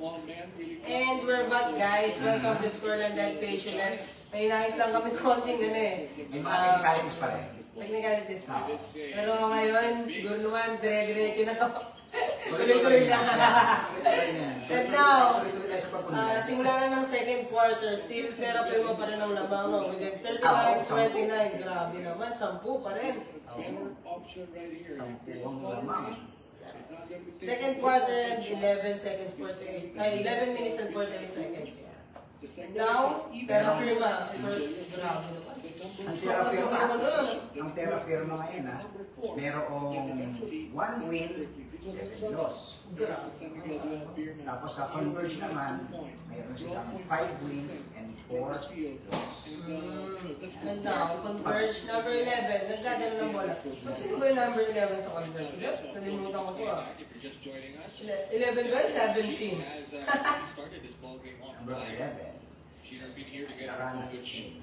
And we're back, guys. Welcome to Scoreline Live page ulit. May nais lang kami konting May mga technicalities pa rin. Technicalities pa. Pero ngayon, siguro naman, dire-diretso na to. Tuloy-tuloy na. And now, simula na ng second quarter, still pero firma pa rin ang lamang, no? Within 39-29, grabe naman, 10 pa rin. 10 ang lamang. Second quarter and 11 seconds 48, 11 minutes and 48 seconds. And now, terra firma. Grabe naman. Ang terra firma ngayon, merong 1 win, 7 loss. Tapos sa Converge naman, mayroon silang 5 wins and 4 loss. And now, Converge number 11, nagdadala ng bola. Mas sino ba yung number 11 sa Converge? Nalimutan ko to 11 ba? 17. Number 11. Arana 15.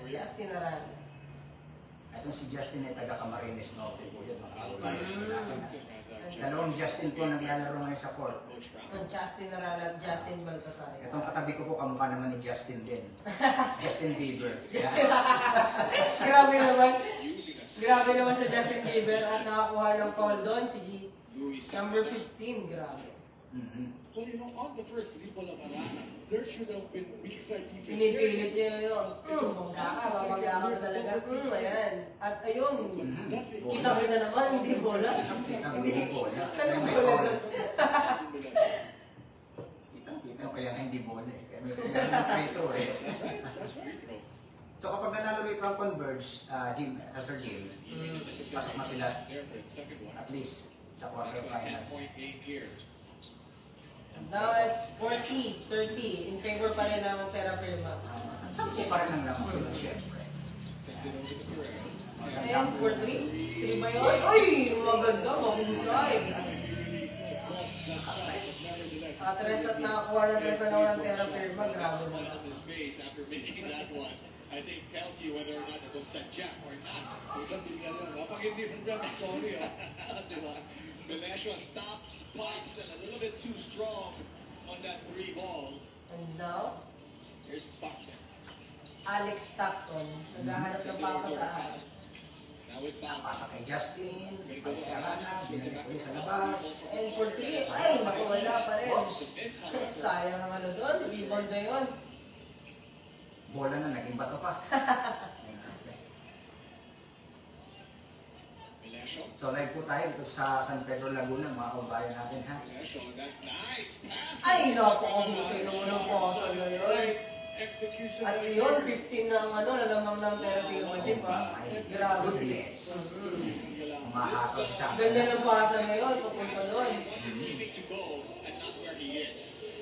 Si Justin Arana. Itong si Justin ay taga Camarines Norte po yun, mga kababayan natin. Dalawang Justin po naglalaro ngayon sa court. Justin Arana at Justin Baltasar. Itong katabi ko po, kamukha naman ni Justin din. Justin Bieber. Grabe naman. Grabe naman sa Justin Bieber at nakakuha ng foul doon si G. Number 15, grabe. Well, you know, on the first dribble of Arana, there should have been big-side defense. Pinipilit niya yun. Mamagka ka na talaga. Ayan. At ayun, kita-kita naman, hindi bola. Kitang-kita bola. Anong bola? Kitang-kita kaya nga hindi bola eh. Kaya may pinag-ito eh. So kapag nanalo ito ang Converge, Sir Jim, pasok na sila at least sa quarterfinals. Now it's 40-30 in favor pa rin ng terra firma. At sampo pa rin ang lamang yun, syempre. And for 3? 3 ba yun? Ay! Maganda, mahusay! Tres at nakakuha ng tres na ng terra firma, grabe mo. I think tells you whether or not it was Sajak or not. Kapag hindi mo dyan, sorry diba? Velasco stops, pops, and a little bit too strong on that 3 ball. And now, Here's Stockton. Alex Stockton, naghahanap ng papasahan. Now it's Bob. Napasa kay Justin, kay Arana, binalik ko sa labas. And for 3, ay, nakawala pa rin. Sayang ang ano doon, rebound na yun. Bola na, naging bato pa. So live po tayo dito sa San Pedro Laguna, mga kabayan natin ha. Ay, napakahusay ng unang pasa na yun. At yun, 15 na ang ano, lalamang ng terra firma, di ba? Grabe. Goodness. Umahakaw siya. Ganda ng pasa na yun, papunta doon.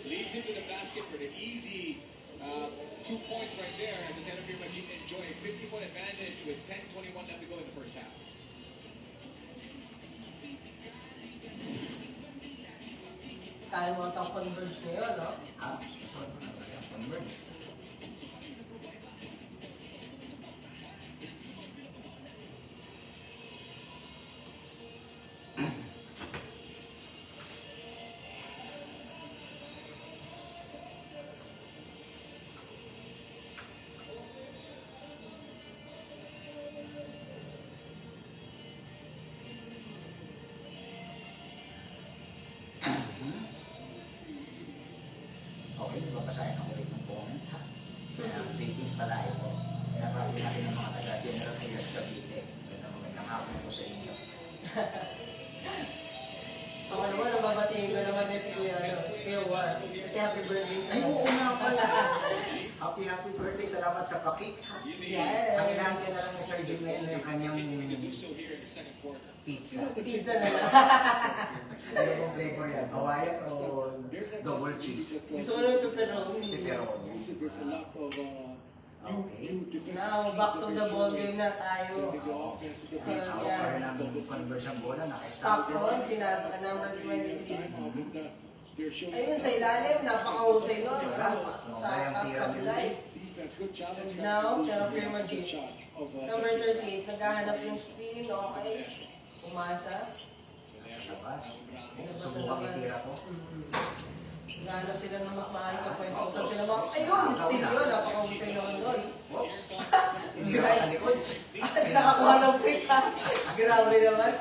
Leads into the basket for the easy 2 points right there as the Tenerife Majid enjoy a 50-point advantage with 10:21 left to go in the first half. Kaya mo itong Converge na yun, no? Converge. Okay, babasahin ako ulit ng comment ha. Greetings pala ito. Pinapagin natin ng mga taga-General Trias Cavite. Magandang hapon po sa inyo. Ako naman, nababatiin ko naman din si Kuya War. Kasi happy birthday sa Ay, oo nga pala. Happy birthday. Salamat sa pakik. Yes. Ang inaantay na lang ni Sir Jim ngayon na yung kanyang pizza. Pizza na lang. Ano pong flavor yan? Hawaiian o double cheese? Gusto ko ng pepperoni. Pepperoni. Okay. Now, back to the ball game na tayo. Ako pa rin ang Converge ang bola. Stockton, pinasa ka number 23. Ayun, sa ilalim, napakahusay nun. Sa live. Now, terra firma G. Number 38, naghahanap ng spin, okay. Umasa. Sa labas. Subukan itira ko. Naghanap sila ng mas maayos sa pwesto. Saan sila mga, ayun, still yun, napakahusay naman doon. Oops! Hindi ka nakalikod. Nakakuha ng pick ha. Grabe naman.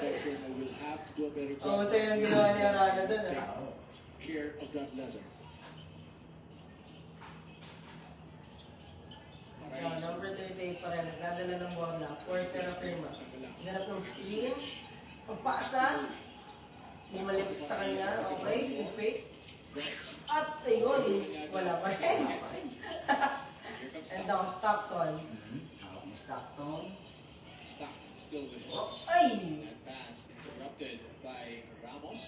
will have to do a better Ang job. husay ang ginawa ni Arana doon. Care of that leather. Number 38 pa rin, nagdadala ng bola, quarter na firma. Ganap ng screen, pagpasa, bumalik sa kanya, okay, yung fake. At ayun, wala pa rin. And now, Stockton. Hawak ni Stockton. Stop. Still with it. Oops! Ay! That pass interrupted by Ramos.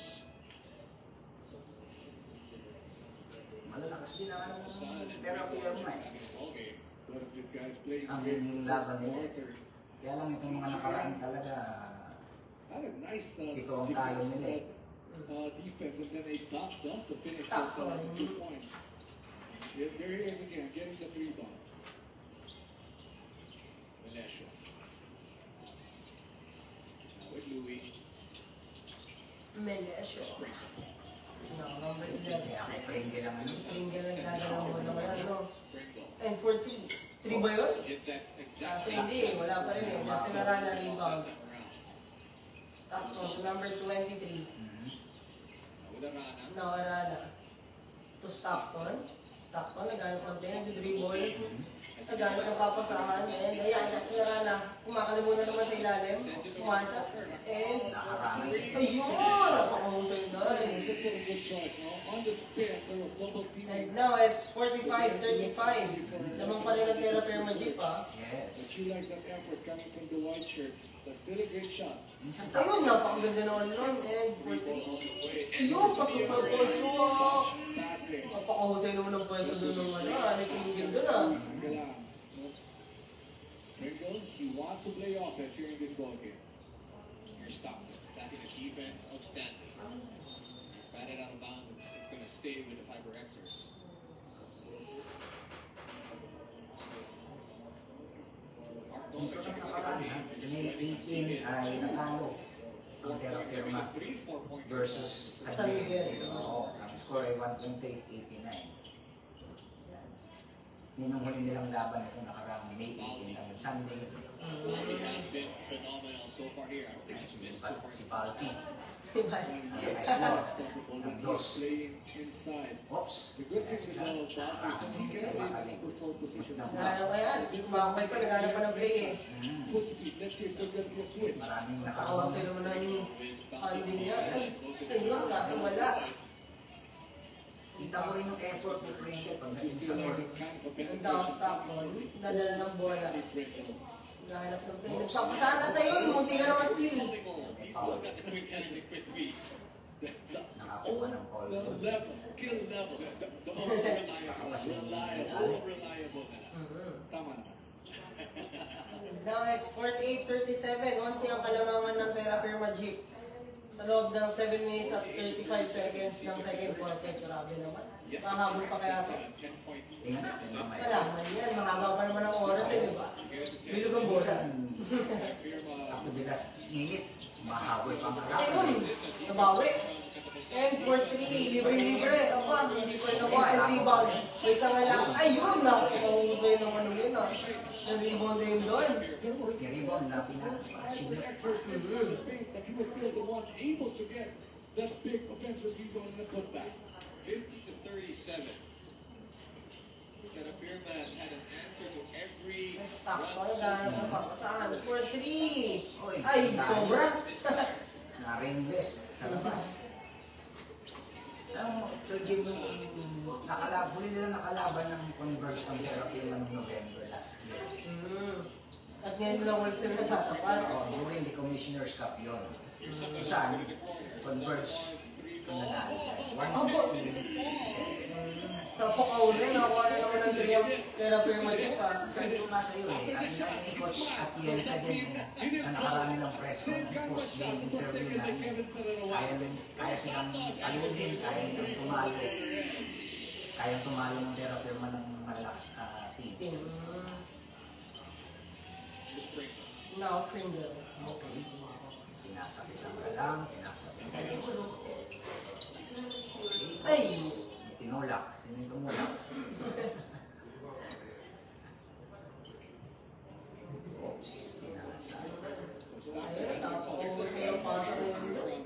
Malalakas din ang Side and Terra Firma eh. having a ball game. A lot of good guys playing Ang here. laban nila eh. Kaya lang itong mga nakaraan talaga, Had a nice ito ang talo nila eh. defense and then a top dump to finish Stop with on. 2 points. There he is again, getting the 3 ball. Melesio. Now with Louis. Melesio. No, number 11. Kaya kay Pringle lang ano. Pringle ang gagalaw mo na ngayon, no? Pringle. And 14. 3 ba yun? Hit that exact Kaso hindi, wala pa rin eh. Justin Arana rebound. around. Stockton to number 23. With Arana. Now Arana. To Stockton. Stockton, naghanap ng tayo, nag-dribble. Naghanap ng papasahan. And ayan, Justin Arana. Kumakalimutan naman sa ilalim. Pumasa. And, ayun! Napakahusay na eh. Just a good choice, no? On the spin, there was double team. And now it's 45-35. Lamang pa rin ang Terra Firma Jeep ha. But Yes. you like that effort coming from the white shirts. That's still a great shot. Minsan Ayun, napakaganda naman nun. And for 3. Ayun, pasok. Passing. Napakahusay naman ang pwesto doon ng ano. Ano pinigil doon ah. Galang. Pringle, he wants to play offense here in this ball game. Here's Stockton. Attacking the defense. Outstanding. He's batted out of bounds. It's going to stay with the Fiber Xers. dito lang nakaraan ha. May 18 ay natalo ang Terra Firma versus San Miguel. Oo, ang score ay 128-89. Yan. Yun ang huli nilang laban itong nakarang May 18 ang Sunday. He has been phenomenal so far here. I don't think he's missed too far. Si Balti. Diba? Ay score ng dos. Playing inside. Oops. The good thing is though, Boston, he can play for full position. Naghanap pa yan. Kumakabay pa, naghanap pa ng play eh. Full speed. Let's see if there's going to be a switch. Maraming Nakahusay nakakawang. naman ng handling niya. Ay, ayun, kaso wala. Kita mo rin yung effort ni Pringle pagdating sa court. Ang down Stockton, nadala ng bola. Naghanap ng play. Nagpapasahan na tayo, munti ka naman steal. Nakakuha ng call. Level, kill level. The most reliable. Tama na. Now it's 48-37. Once yung kalamangan ng Terra Firma Jeep. Sa loob ng 7 minutes at 35 seconds ng second quarter. Grabe naman. Mahabol pa kaya ito. Tingnan natin mamaya. Wala man yan. Mahaba pa naman ang oras eh, di ba? Bilog ang bosa. Up to the last minute, mahabol pa ang Ayun, nabawi. And for 3, libre-libre. Aba, hindi ko nakuha ang rebound. May isa nga lang. Ayun, nakakahusay ng ano yun ah. Nag-rebound na yun doon. Ni-rebound na pinag-achieve. That he was still the one able to get that big offensive rebound and the putback. 50-37. Terrapirma has had an answer to every Stockton, gano'n ng papasahan. For 3. Oy, Ay, sobra. Na-ringless sa labas. Alam mo, Sir Jim, huli nila nakalaban ng Converge ng Terra Firma noong November last year. At ngayon lang ulit sila nagtatapan. During the Commissioner's Cup yun. Kung saan, Converge ang nanalo dyan. 116-87. Napakauli, nakuha na naman ng 3 ang Terra Firma Jeep ah. Sabi ko nga sa'yo eh, ang ni Coach Atienza din sa nakarami ng press con, post-game interview na kaya silang talunin, kaya nilang tumalo. Kaya tumalo ng Terra Firma ng malalakas na team. Now, Pringle. Okay. Sinasabi sa lang, sinasabi sa Ay! tinulak. Sino yung tumulak? Oops, pinasa. Ayun, nakapag-ubos na yung pasok na yun.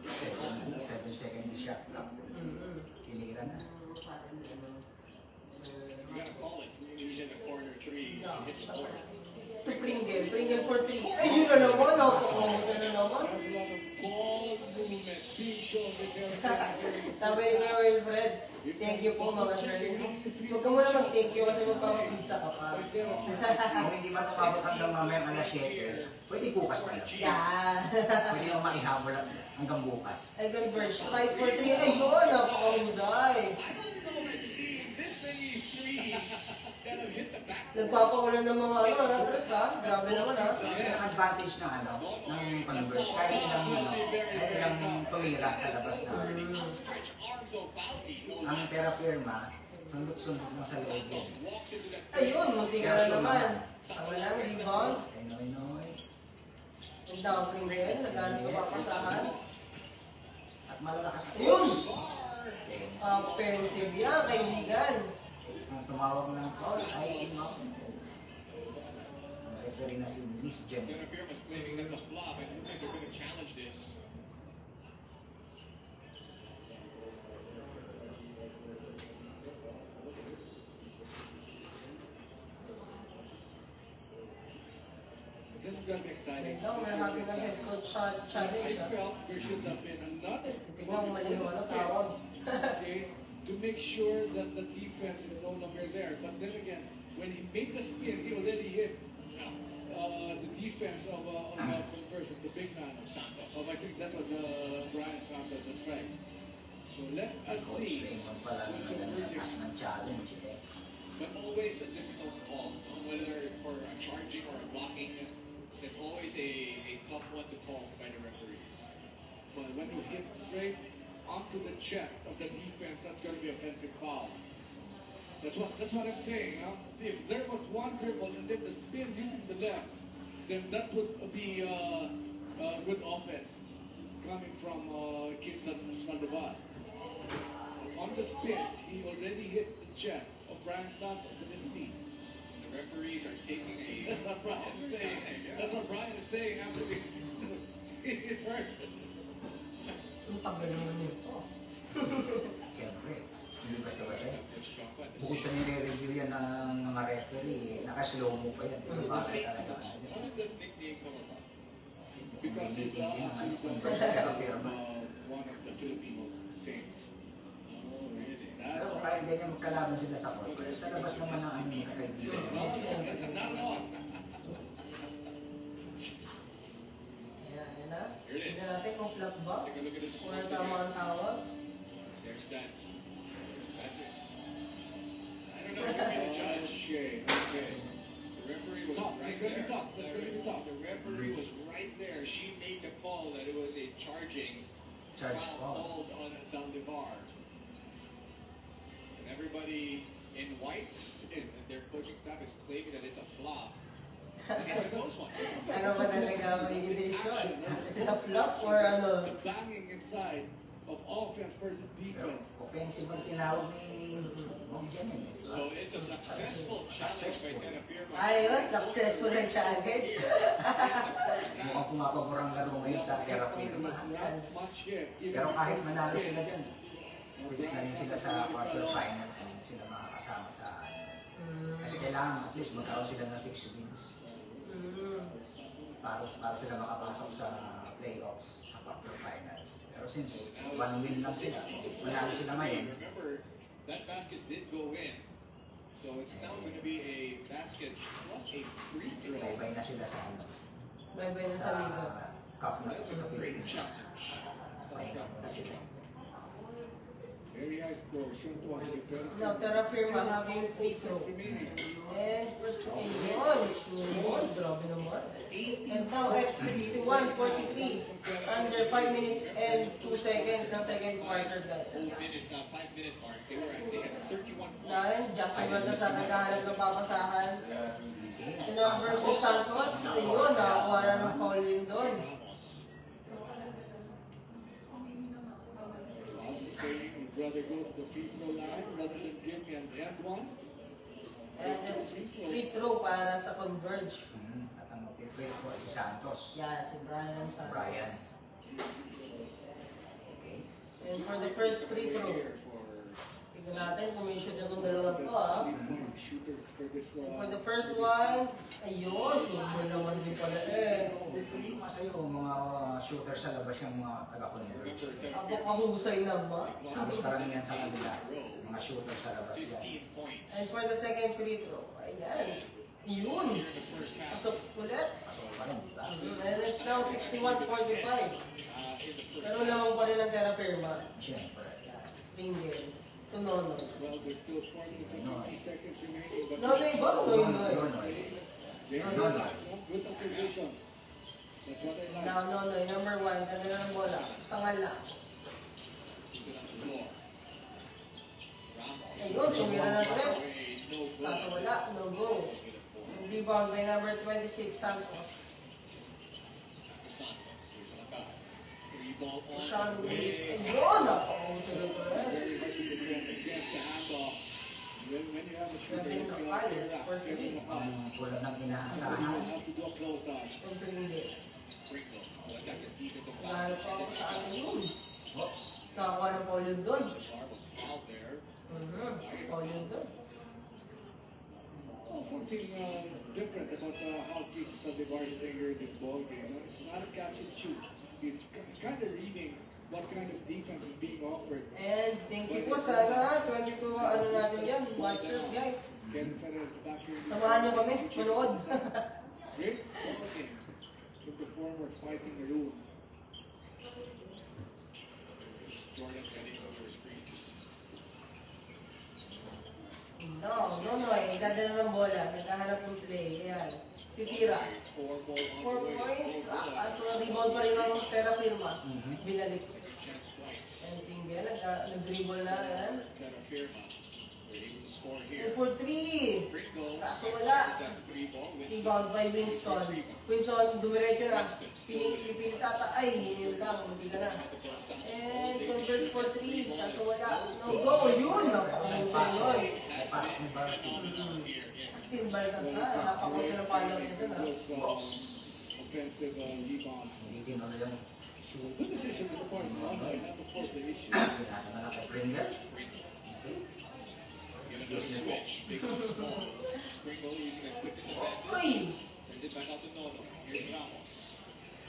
7 seconds shot clock. Kilira na. You gotta call it. He's in the corner three. He hits the board. To Pringle for 3. Ayun na naman, napaka-ubos na naman. Ball movement being shown with Derek Fisher. Sabi ni Kuya Wilfred, thank you po mga sir. Hindi, huwag ka muna mag-thank you kasi magpapapizza ka pa. Kung hindi man umabot hanggang mamaya alas 7, pwede bukas pa lang. Yeah. Pwede mo maihabol hanggang bukas. Ay, converge. Price for 3. Ayun, napaka-husay. I don't know if I've seen this many threes that have hit the back. Nagpapaulan ng mga natras ha. Grabe naman ha. Ang advantage ng ng converge, kaya nilang tumira sa labas na. Stretch arms about it. Ang terra firma, sundot-sundot mo sa loob yun. Walks into that. Ayun, munti ka na naman. Ang walang rebound. Noy. Ang dumpling din. Nagano ka papasahan. At malalakas na. Ayun! Tennis. Offensive yan, kaibigan. Ang tumawag ng call ay si Mountain. Ang referee na si Miss Jen. Derek Fisher was claiming that's a flop. I don't think they're going to challenge this. This is going to be exciting. Tignan, we're having a head coach challenge I ha. felt there should have been another Tignan mo mali yung tawag. okay, to make sure that the defense is no longer there. But then again, when he made the spin, he already hit the defense of Converse, the big man of Santos. So I think that was Brian Santos, that's right. So let Si us Coach see. Raymond pala naglakas ng challenge. But always a difficult call, whether for a charging or a blocking. It's always a tough one to call by the referees. But when you hit straight onto the chest of the defense, that's going to be offensive foul. That's what I'm saying. Huh? If there was one dribble and then the spin using the left, then that would be good offense coming from Kinson Sandoval. On the spin, he already hit the chest of Brian Santos. Let's see. The referees are taking a. That's what Brian is saying. That's what Brian is saying after it's hurt. Ang tagal naman yun. Siyempre, hindi basta-basta yan. Bukod sa nire-review yan ng mga referee, naka-slow mo pa yan. Bakit talaga? How did that nickname come about? May Because meeting it's din ng actually Converse sa terra firma. one of the Filipino saints. Oh, really? Pero kahit ganyan magkalaban sila sa court, pero sa labas naman ng mga kaibigan. Not at all. Ayan, ayan na. Here it is. Tignan natin kung flop ba. Take a look at this Kung score ano tama ang tawag. There's that. That's it. I don't know if you're going to judge. Okay. The referee was Tough. right It's gonna be there. tough. It's gonna be tough. The referee was right there. She made the call that it was a charging Charge foul foul. called on Zaldivar. And everybody in white and their coaching staff is claiming that it's a flop. And it's a close one. Ano ba talaga magiging decision? Is it a flop or ano? The banging inside of offense versus Pero defense. offensive ang tinawag ni Mong Jen eh. So it's a successful challenge by Tenapirma. Ayun, successful ang challenge. Mukhang pumapabor ang laro ngayon sa terra firma. Pero kahit manalo sila dyan, which na rin sila sa quarterfinals, hindi sila makakasama sa kasi kailangan at least magkaroon sila ng 6 wins para sila makapasok sa playoffs, sa quarterfinals. Pero since 1 win lang sila, manalo sila ngayon, Remember, that basket did go in. So it's now going to be a basket plus a free throw. bye-bye na sila sa Bye-bye na sa sa ligo. cup na That's sa a great Pilipinas. challenge. Pahinga muna sila. Very high score. Now, Terra Firma having free throw. And first one, yun, grabe naman. And now at 61-43, under 5 minutes and 2 seconds ng second quarter, guys. 5-minute mark. They had 31 points. Dahil Justin Valdez ang naghahanap ng papasahan. Okay, And number 2 Santos, ayun, nakakuha na ng foul yun doon. Saying rather go to the free throw line rather than give me an end one. And it's free throw para sa Converge. At ang mag-free ko si Santos. Yeah, si Brian Santos. Brian. Okay. And for the first free throw, tignan natin kung may shoot na itong dalawa to, ah. Shooter for this And one. for the first one, ayun, shoot mo naman din pala eh. Masaya yung mga shooter sa labas yung mga taga-converge. Apakahusay naman. Tapos karamihan sa kanila, mga shooter sa labas yan. 15 points. And for the second free throw, ayan. Yun. Pasok ulit. Pasok pa rin, di ba? And it's now 61-45. Pero lamang pa rin ang Terra Firma. Siyempre. Ringel. To Nonoy. Well, there's still 4 minutes and 50 seconds remaining. But Nonoy ba? Nonoy. Nonoy. they're Nonoy. good observation. That's what I like. Now Nonoy, number 1. Tanda ng bola. Sangal na. Ayun, sumira ng tres. Kaso wala. No go. Yung rebound by number 26, Santos. Sean Reeves. Ayun! Napakahusay ng tres. Ganding na pala. For 3. Ang tulad ng inaasahan. Yung Ringel. Lalo pa ako sa ano yun. Oops. Nakakuha ng Paul yun doon. Paul yun doon. Something different about how teams are divided here in this ball game. It's not a catch and shoot. It's kind of reading what kind of defense is being offered. And thank you po sa ano ha, 22 ano natin yan, watchers guys. Kevin Ferrer is back here. Samahan nyo kami, manood. Great ball game with the former fighting room. Jordan getting over his screens. No, dadala ng bola, naghahanap ng play, ayan. Titira. 4 ball 4 on the way. points, so rebound pa rin ang Terra Firma. Binalik. And Tingel, nag-dribble na, ayan. Terra Firma. We're able to score And here. for 3. Pringle. Kaso wala. That 3 ball. Rebound by Winston. Winston, dumiretso na. Pipilit ata, ay, yun lang, hindi ka na. And converge for 3, kaso wala. No go, yun! Napakahusay yun. Pass ni Barty. Still Baltas na, napakahusay ng follow nito na. Oops. Offensive rebound. Hindi din ano yung shoot. Good decision to the point. Not to force the issue. Pinasa na lang kay Pringle. Okay. Get another switch. Big on small. Pringle using that quickness advantage. Uy! Send it back out to Nono. Here's Ramos.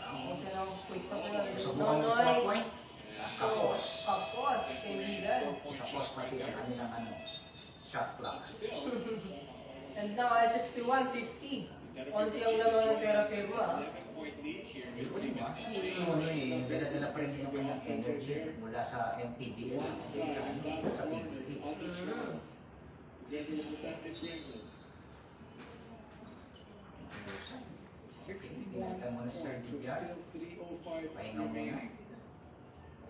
Kasi ng quick pass na lang. Subukan ng Nonoy. 4 point. Tapos. Tapos, kaibigan. Tapos pati ang kanilang ano, shot clock. And now at 61-50. Onsi ang lamang ng Terra Firma. 7-point lead here. Hindi ko yun si ano eh, dala-dala pa rin din yung kanyang energy mula sa MPBL, sa ano, sa PBA. Together with that is Pringle. Okay, pinalitan mo na si Sir Gigar. Still 3:05 Pahinga mo na. remaining.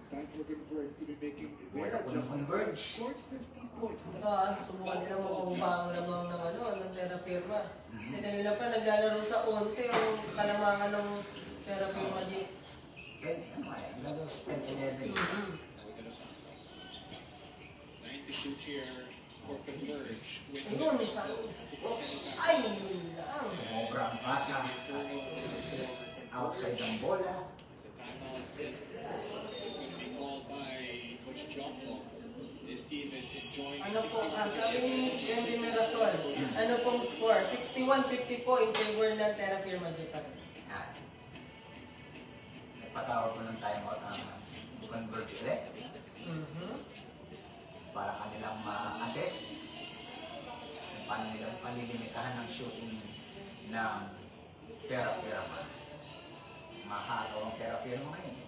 Time for Converge to be making Wala ko ng converge. Short 15 points. Subukan nila mapababa ang lamang ng ano, ng Terra Firma. Kasi kanila pa naglalaro sa 11 yung kalamangan ng Terra Firma G. And ano eh, lalo sa 10-11. 92 here for Converge. Ayun, sa oops, ay, yun lang. Sobrang pasa. Outside ng bola. The timeout is going to be called by Coach Jumbo. His team is enjoying Ano po, sabi ni Miss Wendy Mirasol, ano pong score? 61-50 po in favor ng Terra Firma Japan. Yan. Nagpatawag ko ng timeout ang converge ulit para kanilang ma-assess kung paano nilang panilimitahan ng shooting ng Terra Firma. Mahataw ang Terra Firma ngayon.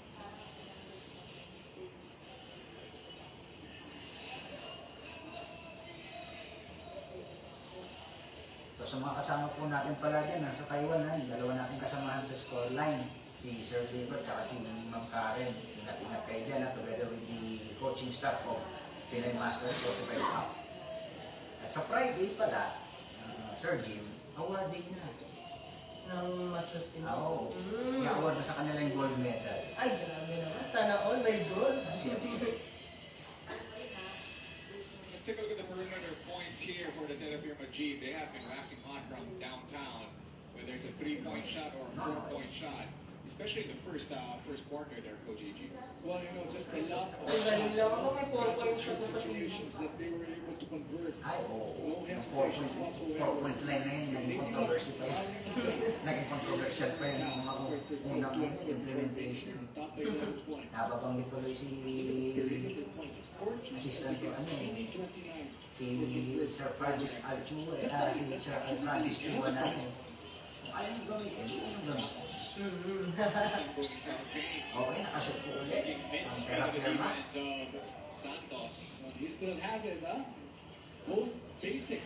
So sa mga kasama po natin pala dyan, nasa Taiwan na, yung dalawa natin kasamahan sa scoreline, si Sir Libert at si Ma'am Karen. Ingat-ingat kayo dyan, together with the coaching staff of Pinay Masters 45 Cup. At sa Friday pala, Sir Jim, awarding na. Ng Masters Team. Oo. I-award na sa kanila yung gold medal. Ay, grabe naman. Sana all may goal. points here for the Terrafirma Jeep. They have been waxing hot from downtown when there's a 3-point shot or a 4-point shot. Especially in the first quarter there, Coach AG. Well, you know, just enough Ang galing lang ako, may 4 points siya sa PG. situations that they were able to convert. Ay, oo. Yung 4-point line na yun, naging controversy pa yun. Naging controversial pa yun ang mga unang implementation. Nababanggit tuloy si assistant ko, ano eh, si Sir Francis Alchua, si Sir Francis Chua na ano. Kung ayaw mo gamitin, hindi mo gamitin. Okay, nakashoot ko ulit. Ang Terrafirma. Santos. He still has it, huh? Both basics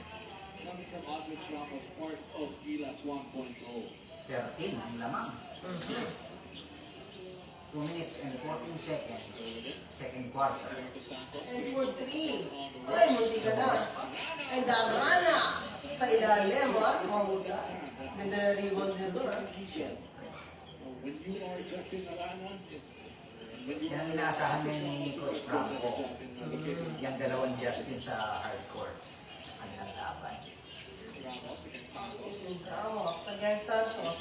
coming from Aldrich Ramos, part of Gilas 1.0. 13 ang lamang. 2 minutes and 14 seconds. Second quarter. And for 3. Ay, munti ka na. And Darana sa ilalim, ha? Mahusa. Ganda na rebound niya doon, ha? When you are Justin Arana, when you Yan ang inaasahan ngayon ni Coach Franco. Yung dalawang Justin sa hardcore. Kanilang laban. Ramos, sa Guy Santos.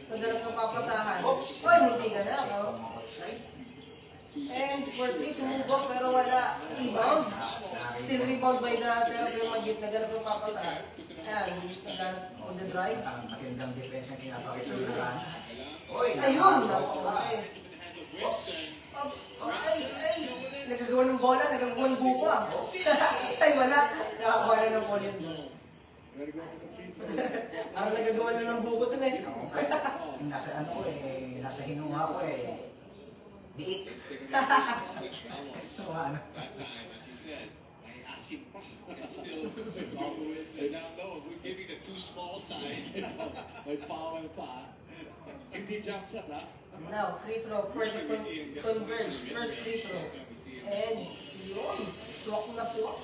Naganap ng papasahan. Ay, munti ka na, ha? Mga outside. And for 3, sumubok pero wala. Rebound. Still rebound by the Terrafirma Jeep. Naganap ng papasahan. Ayan, on the drive. Ang matindang defense ang pinapakita ng Rana. Oy! Ayun! Okay. Oops! Oops! Ay! Ay! Nagagawa ng bola, nagagawa ng buko ah. Ay, wala. Nakagawa na ng bola yun. ready to go for some free throw. Parang nagagawa na ng buko to na eh. Yung nasa ano ko eh, nasa hinuha ko eh. Diik. So ano? That time, as you said, may asim pa. It's still down low. We're giving the too small side. May power pa. Hindi jump shot, ha? Now, free throw for the Converge. First free throw. And yun, swak na swak.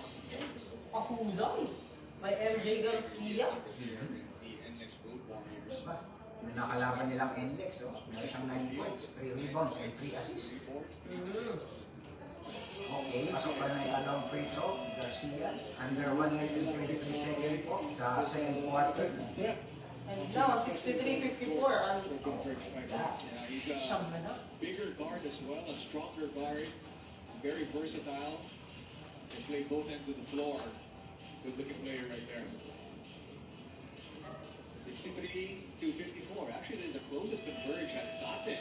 Pahuzay. By MJ Garcia. The NX Road Warriors. Diba? Yung nakalaban nilang NLEX, oh. Meron siyang 9 points, 3 rebounds, and 3 assists. Okay, pasok pa na yung dalawang free throw. Garcia, under 1 minute and 23 seconds po sa second quarter. And now, 63-54. Ang Yeah, he's a siyam na na. bigger guard as well, a stronger guard, very versatile. Can play both ends of the floor. Good looking player right there. 63-54. Actually, the closest Converge has gotten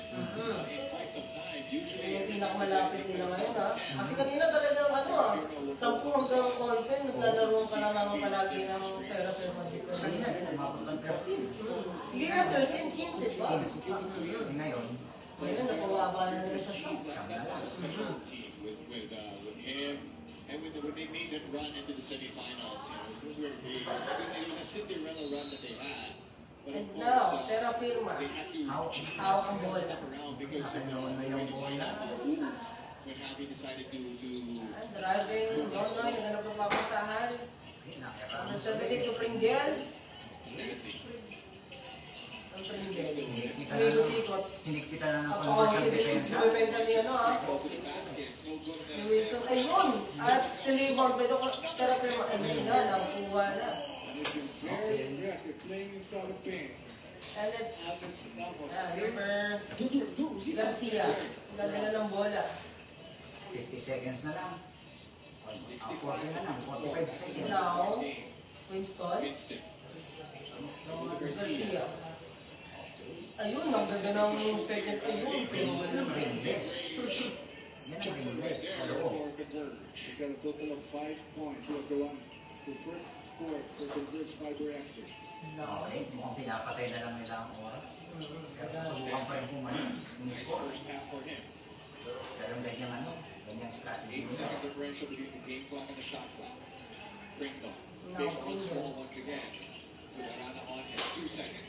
in quite some time. Usually, Yung pinakamalapit nila ngayon ha. Kasi kanina talagang ano ah, 10 hanggang 11, naglalaro pa naman palagi ng Terrafirma Jeep. Kasi kanina rin, umabot ng 13. Hindi na 13, 15 pa. 15 pa. Eh ngayon, Ngayon, napawaba na nila sa shot. siyam na lang. special team with him. And when they made that run into the semifinals, you know, it was a Cinderella run that they had. But of And course, now, Terrafirma. they had to Hawak ang bola. step around because of Nakanoon na yung bola. when Javi decided to And driving, Nonoy, naganap ng papasahan. Eh, nakirami. Ang sabi dito, Pringle. Ang Pringle. May lusikot. Hinikpitan na ng Ako, conversion hindi defensa. depensa niya, no ah. focus basket, no good Ni Wilson, ayun! At still rebound by the Terrafirma. Ayun na, nakuha na. And it's been very aggressive, playing inside the paint. And it's, Aldrich Ramos. River Garcia. Ang ganda na ng bola. 50 seconds na lang. 40 na lang, 45 seconds. Now, Winston. instant. Garcia. Ayun, ang ganda ng pekit. Ayun, Yan ang ringless. Yan ang ringless sa loob. For Converge. They got a total of 5 points. Who have the one, the first score for Converge Fiber Extra. Okay, mukhang pinapatay na lang nila ang oras. Pero susubukan pa rin pumanin yung score. First half for him. Pero ganyang ano, ganyang strategy 8 nila. second differential between the game clock and the shot clock. Pringle. No, Big on Pringle. small once again. With Arana on him. 2 seconds.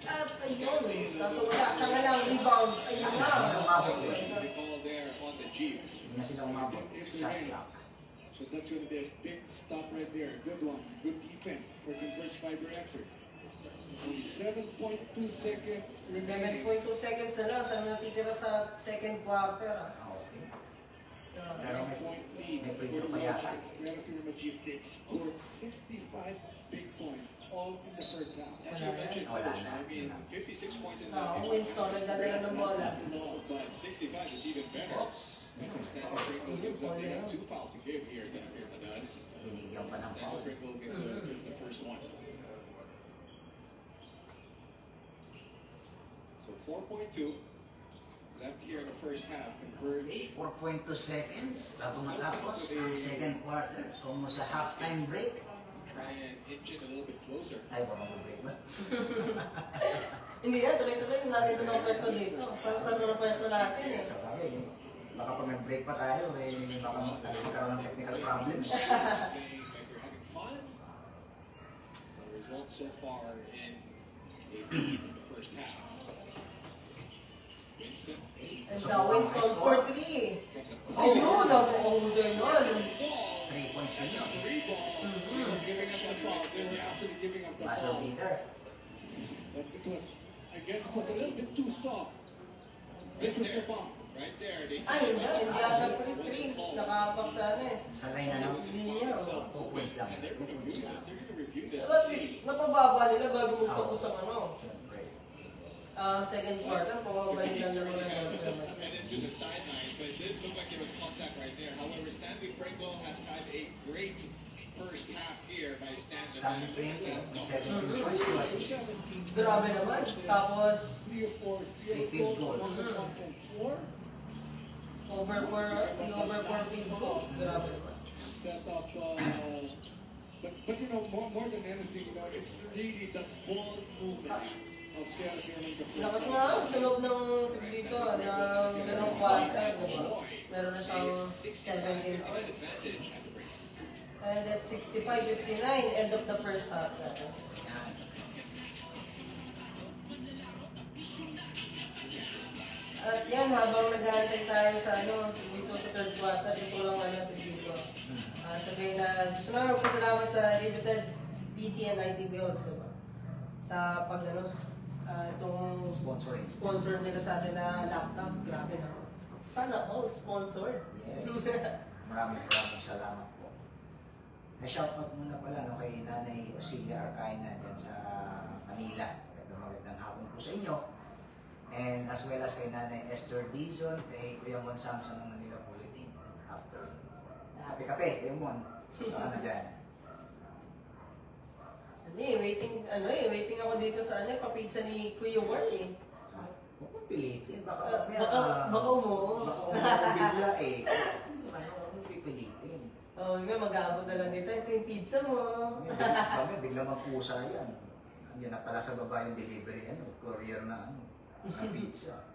At ayun, kaso wala sa nga lang rebound. Ayun na. The call there on the Jeep. Hindi na sila umabot sa shot clock. So that's going to be a big stop right there. Good one. Good defense for Converge Fiber Extra. Only 7.2 seconds remaining. 7.2 seconds na lang. Saan natitira sa second quarter. Okay. Pero may lead. May free throw pa yata. Real Madrid scored 65 big points, all in the first half. As you mentioned, Wala Coach, na. I mean, 56 points in No, that. Winston, nagdadala ng bola. But 65 is even better. Oops. Stanley Pringle gives up. They have 2 fouls to give here. Madad. Binigyan pa ng Stanley foul. Pringle gets just the first one. So 4.2 left here in the first half. Converge. 4.2 seconds bago matapos ang second quarter. Kung sa halftime break. And inch it a little bit closer. Ay, ba mag-break ba? Hindi yan, tuloy-tuloy natin ito ng pwesto dito. Saan ng pwesto natin eh. Sa bagay, baka pag nag-break pa tayo, baka magkaroon ng technical problems. Playing like they're having fun. The result so far in a lead in the first half. Winston. And now Winston for 3. Ayun, napakahusay nun. 3 points na yun. 3 ball. Giving up the foul. They were actually giving up the Buzzer foul. beater. But it was, I guess, it was a little bit too soft. This was the bomb. Right there. They Ay, hindi ata free 3. Nakapak sana eh. Sa line na lang. Hindi niya. 2 points lang. And they're 2 going to points review lang. this. They're going to review this. Pero at least, napababa nila bago magtapos ang ano. Siyempre. Second quarter, pumababa nila ng mga And into the sidelines, but it did look like there was contact right there. However, Stanley Pringle has had a great first half here by standards. Stanley Pringle, may 17 points, 2 assists. Grabe naman. Tapos, 3 or 4 field goals. from 4. over 4 field goals. Grabe naman. Set up, but you know, more than anything, you know, it's really the ball movement of Stella during the first Lakas half. nga, sa loob ng dito, ng ganong quarter, diba? Meron na siyang 17 points. And that's 65-59, end of the first half. Guys. At yan, habang nag-aantay tayo sa dito sa third quarter, gusto ko lang natin dito. Sabihin na, gusto na magpasalamat sa Riveted PC and IT Builds, diba? Sa itong sponsor nila sa atin na laptop. Grabe na. Sana all sponsor. Yes. Maraming salamat po. Na-shoutout muna pala kay Nanay Osilia Arcaina dyan sa Manila. Magandang hapon po sa inyo. And as well as kay Nanay Esther Dizon, kay Kuya Mon Samson ng Manila Bulletin. After kape, Kuya Mon. Saan na dyan? Waiting ako dito sa papizza ni Kuya War eh. Huwag mong pilitin. Baka Baka umuo. bigla eh. Huwag mong pipilitin. Oh, mag-aabot na lang dito. Ito yung pizza mo. Bigla magpusa yan. Yan na pala sa baba yung delivery, courier na na pizza.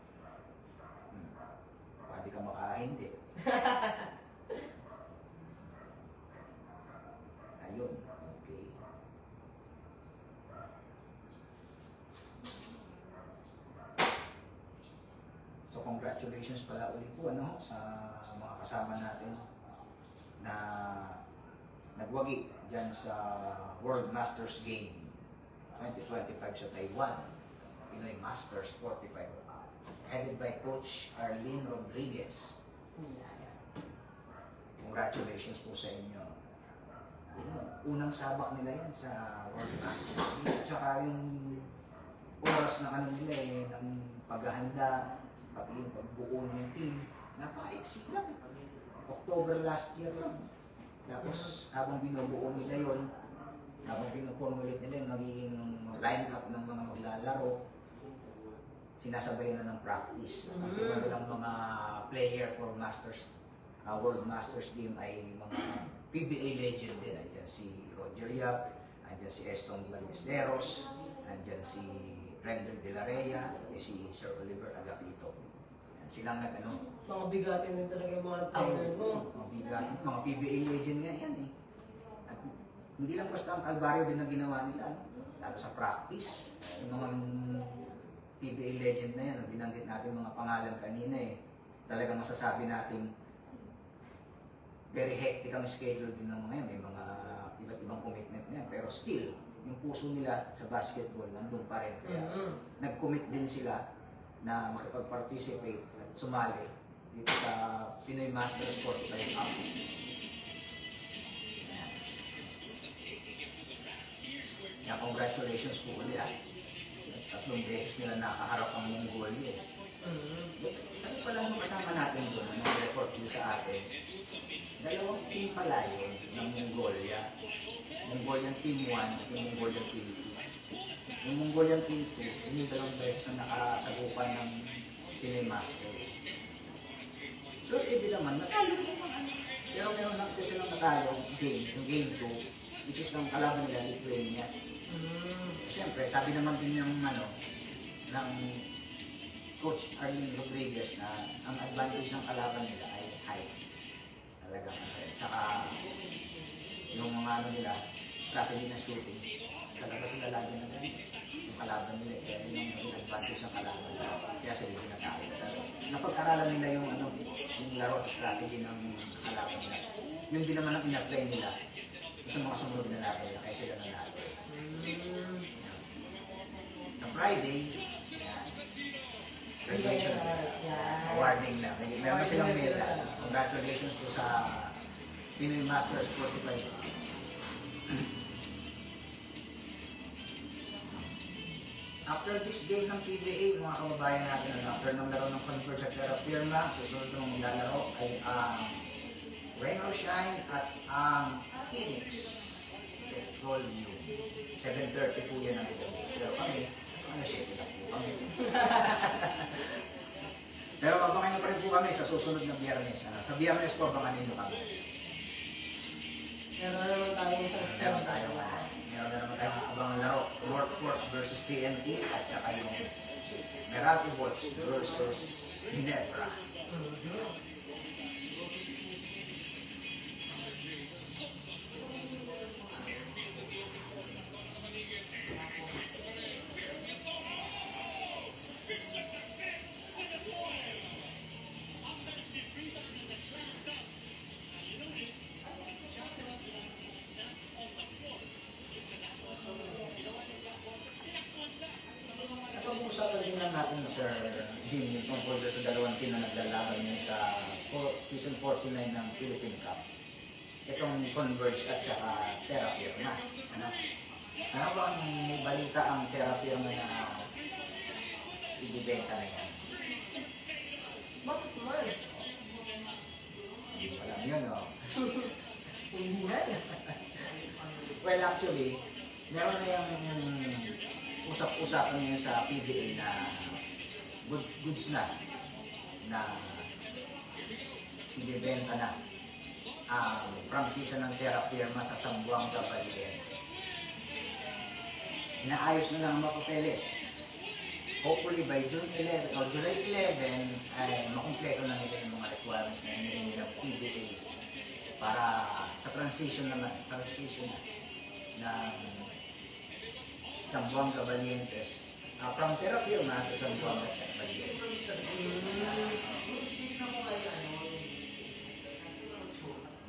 Pwede ka makahindi. Ayun. Okay. So congratulations pala ulit po sa mga kasama natin na nagwagi dyan sa World Masters Game 2025 sa Taiwan. Pinoy Masters 45. Headed by Coach Arlene Rodriguez. Congratulations po sa inyo. Unang sabak nila yan sa World Masters Game. At saka yung oras na nila ng paghahanda, pati yung pagbuo ng team, napaka-exit lang. October last year lang. Tapos habang binubuo nila yon, habang pinuformulate nila yung magiging line-up ng mga maglalaro, sinasabay na ng practice. Ang tulad nilang mga player for Masters, World Masters Game ay mga PBA legend din. Andyan si Roger Yap, andyan si Eston Ballesteros, andyan si Brendan De La Rey, si Sir Oliver Agapito. Silang Mga bigatin din talaga yung mga player mo. mga bigatin, mga PBA legend nga yan eh. At hindi lang basta ang Alvario din na ginawa nila, lalo sa practice. Yung mga PBA legend na yan, binanggit natin mga pangalan kanina eh. Talagang masasabi natin very hectic ang schedule din ng mga yan. May mga iba't ibang commitment na yan. Pero still, yung puso nila sa basketball nandun pa rin. Kaya nag-commit din sila na makipag-participate at sumali dito sa Pinoy Masters 45 Cup. Kaya congratulations po ulit ah. 3 beses nila nakaharap ang Mongolia. Kasi pala nung kasama natin doon, nag-report yun sa atin, 2 team pala yun ng Mongolia. Mongolian Team 1 at yung Mongolian Team 2. Yung Mongolian Team 2, yung 2 beses na nakasagupan ng Pinoy Masters. So, din naman, natalo naman ano. Pero meron lang isa silang natalo game, yung game 2, which is ang kalaban nila, Lithuania. Siyempre, sabi naman din ng ng Coach Arlene Rodriguez na ang advantage ng kalaban nila ay height. Talagang tsaka yung mga nila, strategy na shooting. Sa labas nila lagi na ganun. Yung kalaban nila, kaya yun yung advantage ng kalaban nila. Kaya sila yung natalo. Pero napag-aralan nila yung yung laro at strategy ng kalaban nila. Yun din naman ang ina-play nila sa mga sumunod na laban nila, kaya sila nanalo. Sa Friday, graduation awarding na. Meron silang medal. Congratulations po sa Pinoy Masters 45. After this game ng PBA, mga kababayan natin, after ng laro ng Converge at Terra Firma, susunod nung lalaro ay ang Rain or Shine at ang Phoenix Petroleum. 7:30 po yan ang ito. Pero kami, shake lang po kami. Pero abangan nyo pa rin po kami sa susunod ng Biyernes. Sa Biyernes po, abangan nyo kami. Meron naman tayong isang Meron na naman tayong abangan laro. Northport versus TNT at saka yung Meralco Bots versus Ginebra. Napag-uusapan din lang natin, Sir Jim, yung tungkol sa 2 team na naglalaban yun sa season 49 ng Philippine Cup. Itong Converge at saka Terra Firma. Ano ba ang may balita ang Terra Firma na ibibenta na yan? Bakit naman? Alam yun, no? Hindi na. Well, actually, meron na yung usap-usapan ngayon sa PBA na goods na ibibenta na ang prangkisa ng Terra Firma sa Zamboanga Valdez. Inaayos na lang ang mga papeles. Hopefully by June 11 o July 11 ay makumpleto na nila yung mga requirements na hinihingi ng PBA para sa transition na ng Zamboanga Valientes from Terra Firma to Zamboanga Valientes.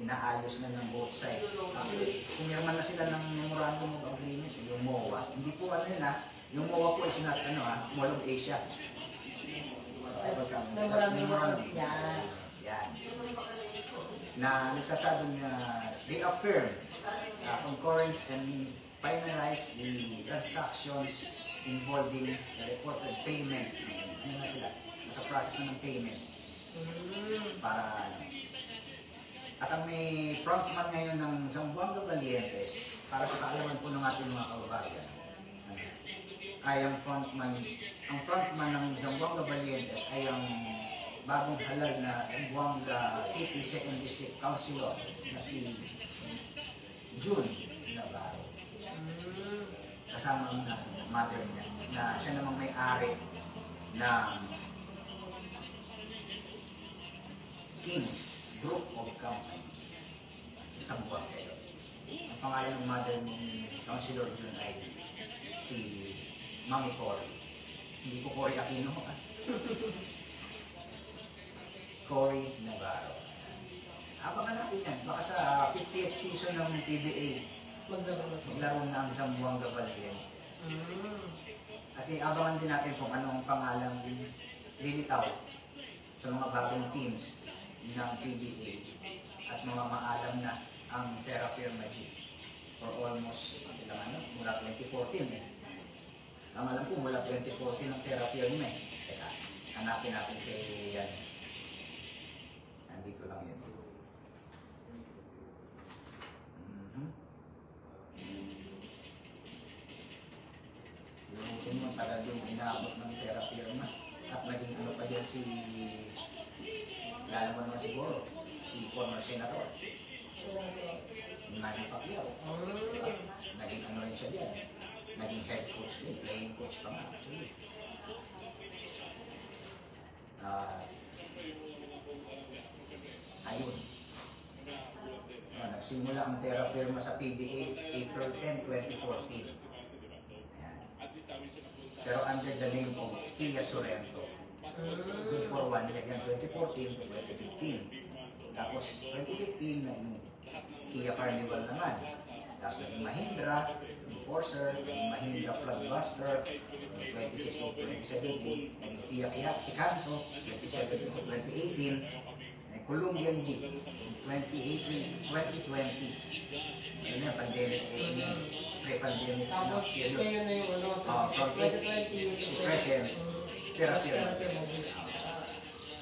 Inaayos na ng both sides. Actually, pumirma na sila ng memorandum of agreement, yung MOA. Hindi po yun yung MOA po is not Mall of Asia. Yan. Na nagsasabing na they affirm concurrence and finalize the transactions involving the reported payment. Ano na sila? Nasa process na ng payment. Para at ang may frontman ngayon ng Zamboanga Valientes, para sa kaalaman po ng ating mga kababayan, ay ang frontman ng Zamboanga Valientes ay ang bagong halal na Zamboanga City 2nd District Councilor na si June Navarro. Kasama ang mother niya, na siya namang may-ari ng Kings Group of Companies. Isang buwan kayo. Ang pangalan ng mother ni Councilor June ay si Mami Cory. Hindi ko Cory Aquino. Cory Navarro. Abangan natin yan. Baka sa 50th season ng PBA, maglaro na ang Zamboanga Valdez. At iabangan din natin kung anong pangalang lilitaw sa mga bagong teams ng PBA at mga maalam na ang Terra Firma G for almost mula 2014 eh. Ang alam ko mula 2014 ang Terra Firma eh. Teka, hanapin natin si yan. Nandito lang yun. Yung mga tagal yung inaabot ng Terra Firma at naging ano pa dyan si lalo mo naman siguro si former senator Manny Pacquiao. Naging ano rin siya dyan, naging head coach din, playing coach pa nga actually. Ayun. Nagsimula ang Terra Firma sa PBA April 10, 2014. Ayan. Pero under the name of Kia Sorrento. Good for 1 year yan, 2014 to 2015. Tapos 2015 naging Kia Carnival naman. Tapos naging Mahindra, Enforcer, naging Mahindra Floodbuster, 2016 to 2017, naging Kia Picanto, 2017 to 2018, naging Colombian Jeep, 2018 to 2020. Yun yung pandemic, pre-pandemic. Tapos kayo na yung ano, From 2020 present, Terra Firma.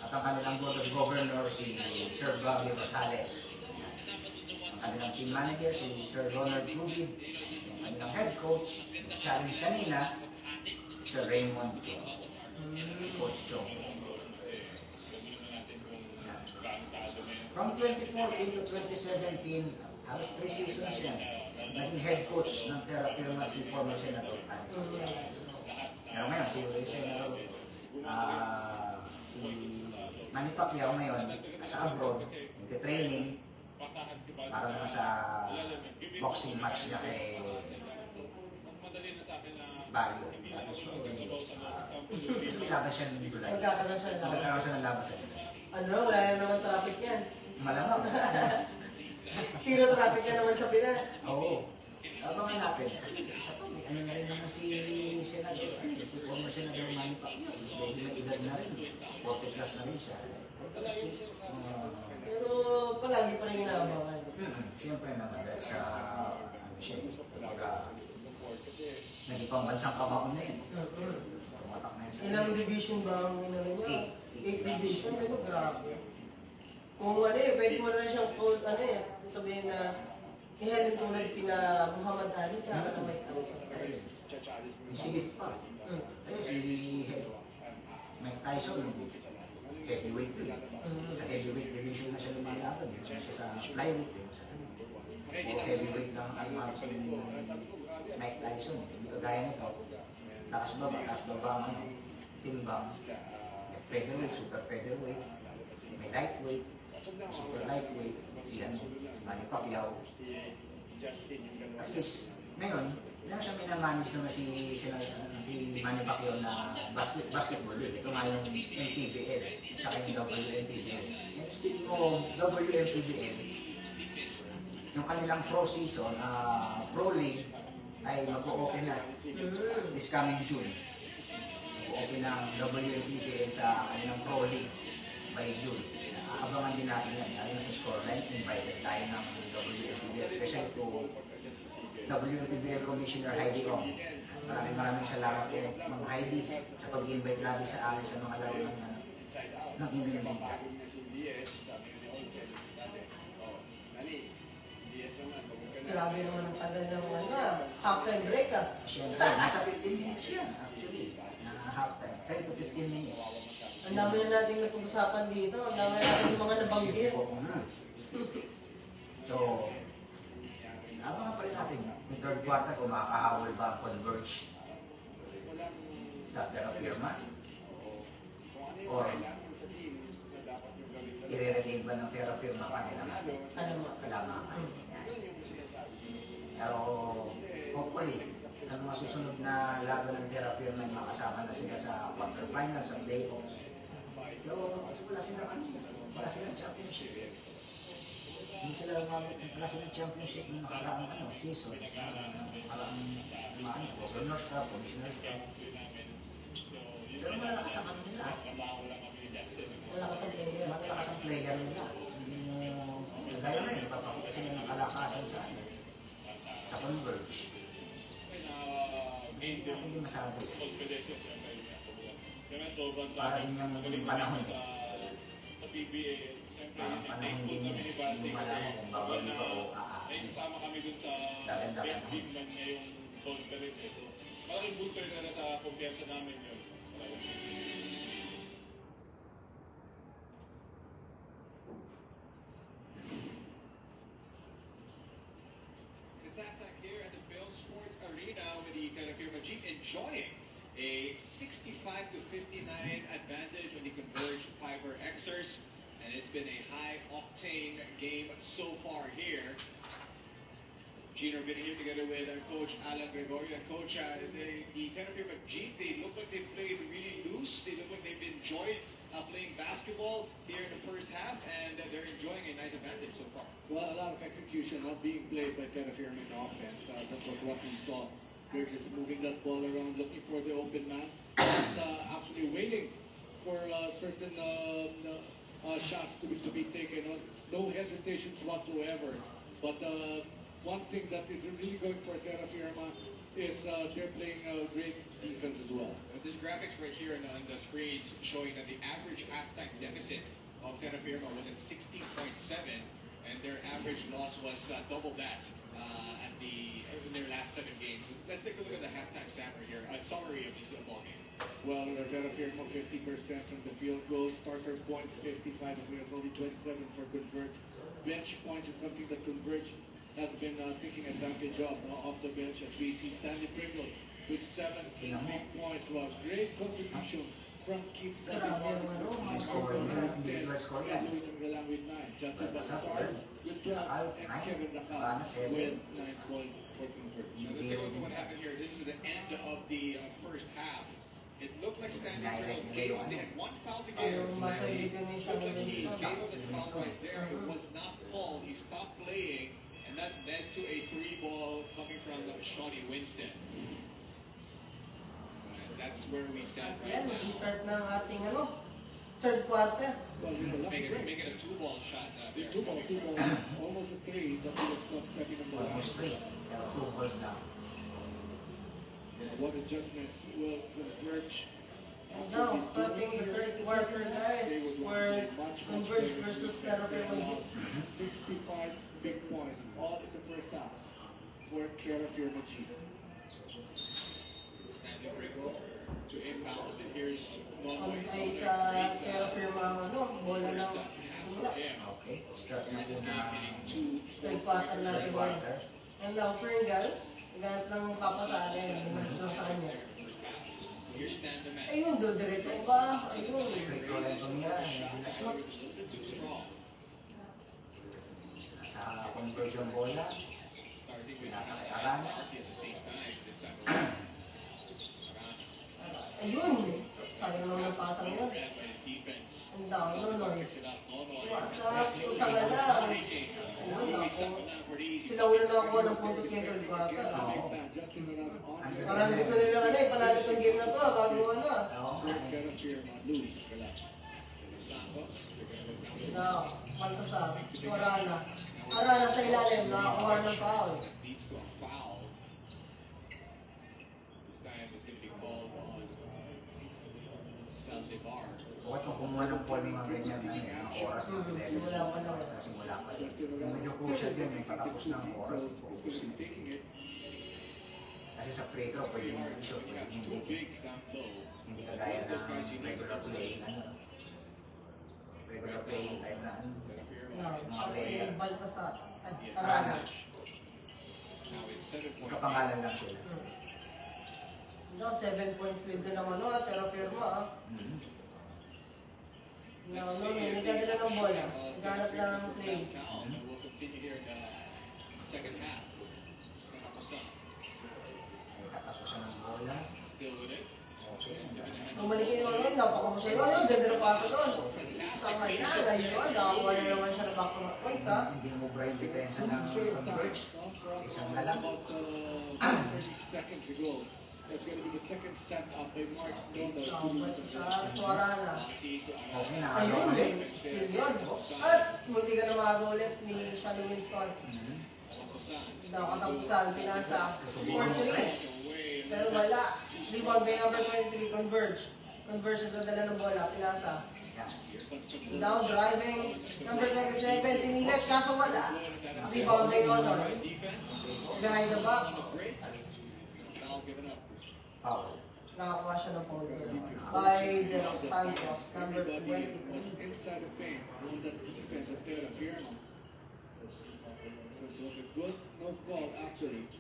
At ang kanilang board of governor si Sir Bobby Rosales. Ang kanilang team manager si Sir Ronald Tubid. Ang kanilang head coach, challenge kanina, Sir Raymond Chong. Coach Chong. From 2014 to 2017, halos 3 seasons yan. Naging head coach ng Terra Firma si former Senator Tan. Pero ngayon, si Senator si Manny Pacquiao ngayon, nasa abroad, nagte-training para naman sa boxing match niya kay Barrio. Tapos kasi may laban siya ng July. Magkakaroon siya ng laban. Magkakaroon siya ng laban siya. Ano, wala na naman traffic yan. Malamang. Zero traffic yan naman sa Pinas. Oo. Abangan natin. Kasi isa pa, may ano na rin naman si Senador, si former Senador Manny Pacquiao. Medyo may edad na rin. 40 plus na rin siya. Pero palagi pa rin inaabangan. Siyempre naman dahil sa ano siya, kumbaga naging pambansang kabaon na yun. Tumatak na yun sa Ilang division ba ang inano niya? 8 division, di ba? Grabe. Kung ano eh, pwede mo na siyang call, ano eh, sabihin na ihalin tulad kina Muhammad Ali, tsaka na Mike Tyson. Isigit pa. Eh si Mike Tyson, heavyweight din. Sa heavyweight division na siya lumalaban. Siya sa flyweight din. O heavyweight lang ang si Mike Tyson. Hindi ko gaya nito. Taas baba ang ano, timbang. Featherweight, super featherweight. May lightweight, super lightweight. Si Manny Pacquiao. At least, ngayon, meron siya minamanage naman si Manny Pacquiao na basketball league. Ito nga yung MPBL, tsaka yung WMPBL. And speaking of WMPBL, yung kanilang pro season, pro league, ay mag-o-open na this coming June. Mag-o-open ng WMPBL sa kanilang pro league by June. Abangan din natin yan. Lalo sa scoreline, invited tayo ng WMPBL, especially to WMPBL Commissioner Heidi Ong. Maraming salamat po, Ma'am Heidi, sa pag-invite lagi sa amin sa mga laro ng inyong liga. Grabe naman ang tagal ng ano, half-time break ah. Siyempre, nasa 15 minutes yan actually, na half-time, 10 to 15 minutes. Ang dami na natin napag-usapan dito, ang dami na natin yung mga nabanggit. So, abangan pa rin natin yung third quarter kung makakahawal ba ang Converge sa Terra Firma or i-retain ba ng Terra Firma kanilang Ano mo? kalamangan. Pero hopefully sa mga susunod na laban ng Terra Firma makasama na sila sa quarterfinals, sa playoffs. Pero kasi wala silang championship. Hindi sila wala silang championship ng nakaraang season sa nakaraang Governors Cup, Commissioners Cup. Pero malalakas ang nila. Malakas ang player. Malakas ang player nila. Hindi mo, kagaya na yun, ipapakita sila ng kalakasan sa Converge. Hindi masabi. Para din yung panahon. Parang panahon din yun. Hindi mo malaman kung babagi ba o aakin. Gaganda ka naman. Malaking booster na sa kumpiyansa namin yun. It's back here at the Bill Sports Arena with the Carafirma Jeep enjoying a 65-59 advantage on the Converge Fiber Xers, and it's been a high-octane game so far here. Gino been here together with Coach Alan Gregorio. Coach, the Carafirma Jeep, they look like they played really loose. They look like they've enjoyed playing basketball here in the first half, and they're enjoying a nice advantage so far. Well, a lot of execution not being played by Carafirma in offense. That was what we saw. They're just moving that ball around, looking for the open man, and actually waiting for certain shots to be taken. No hesitations whatsoever. But one thing that is really going for Carafirma is they're playing great defense as well. This graphics right here on the screen showing that the average halftime deficit of Carafirma was at 16.7, and their average loss was double that in their last 7 games. Let's take a look at the halftime summary here. A summary of this football game. Well, Carafirma 50% from the field goal, starter points 55, only 27 for Converge. Bench points is something that Converge has been taking advantage of off the bench, as we see Stanley Pringle with 7 big points. Well, great contribution from Keith Sabivar. Ang scoring nila, individual score yan. Luis Angalang with 9. Justin Basar with 12. And Kevin Nakal with 9 points for Converge. So let's take a look at what happened here. This is the end of the first half. It looked like Stanley Pringle gave up. They had one foul to give. Ayun, masalitin niya siya ng He Winston. gave up the foul right there. It was not called. He stopped playing, and that led to a 3-ball coming from Shawnee Winston. And that's where we stand right Yan, now. mag-start ng ating third quarter. Well, in the last Make break, it a 2-ball shot there. 2 ball, almost a 3, but he was not stepping on the Almost line. 3. Pero 2 balls down. What adjustments will Converge? Now, starting the third quarter, guys, for Converge versus Carafirma Jeep. 65 big points, all in the first half for Carafirma Jeep. Stanley Pringle to inbound, and here's Nonoy. Ay sa Carafirma, bola ng simula. Okay, start na po na Third quarter natin ngayon. And now, Pringle, ganit lang papasarin, bumalik lang sa kanya. Here's Stan the man. Ayun, diretso ba? Ayun. free throw lang tumira, hindi na shoot. Too strong. Sa conversion bola, Starting with nasa kay Arana Arana. at the same time this time around. Ayun, sayang naman ang pasang yun. Arana by defense. Ang down, Nonoy. Picks it up, Nonoy. Wasak, usang na lang. Ayun, ako. Sila una nakakuha ng puntos ngayon third quarter. Oo. Parang gusto nila panalo itong game na to, bago Oo. Carafirma lose. Na, Baltasar, Arana. Arana sa ilalim, nakakuha ng foul. Leads to a foul. This time it's going to be called on Saldivar. Bakit mo kumuha ng call ng mga ganyan, mga oras ng 11? Simula pa lang. Simula pa lang. Yung medyo crucial din, yung patapos ng oras, focus na. Kasi sa free throw, pwede mo i-shoot, pwede hindi. Big stop low. Hindi kagaya ng regular play, regular playing time na Na, siya si Baltasar. Ay, Arana. Arana. Now it's 7 points. Magkapangalan lang sila. No, 7 points lead na naman, pero firma, No, nagdadala ng bola. Naghanap lang ng play. We'll continue here in the second half. May katapusan ng bola. Still with it. Okay. Bumalik yung ano, napakahusay ko. Ano, ganda ng paso doon. Sa kanya, ngayon, nakakuha na naman siya ng back to back points, ha? Hindi mo bra yung depensa ng Converge. Isang na lang. 30 seconds ago. That's going to be the second set up by Mark Donald. Nakabalik sa Tuarana. Okay na. Ayun, still yun. At munti ka na maga ulit ni Shani Winston. Nakatapusan, pinasa 4-3. Pero wala. Rebound by number 23, Converge. Converge na dadala ng bola, pinasa. Down driving, number 27, pinilit, kaso wala. Rebound by Honor. Behind the back, Foul. nakakuha siya ng foul by De Los Santos, number 23. Inside the paint, on that defense of Terra Firma. So it was a good no call actually.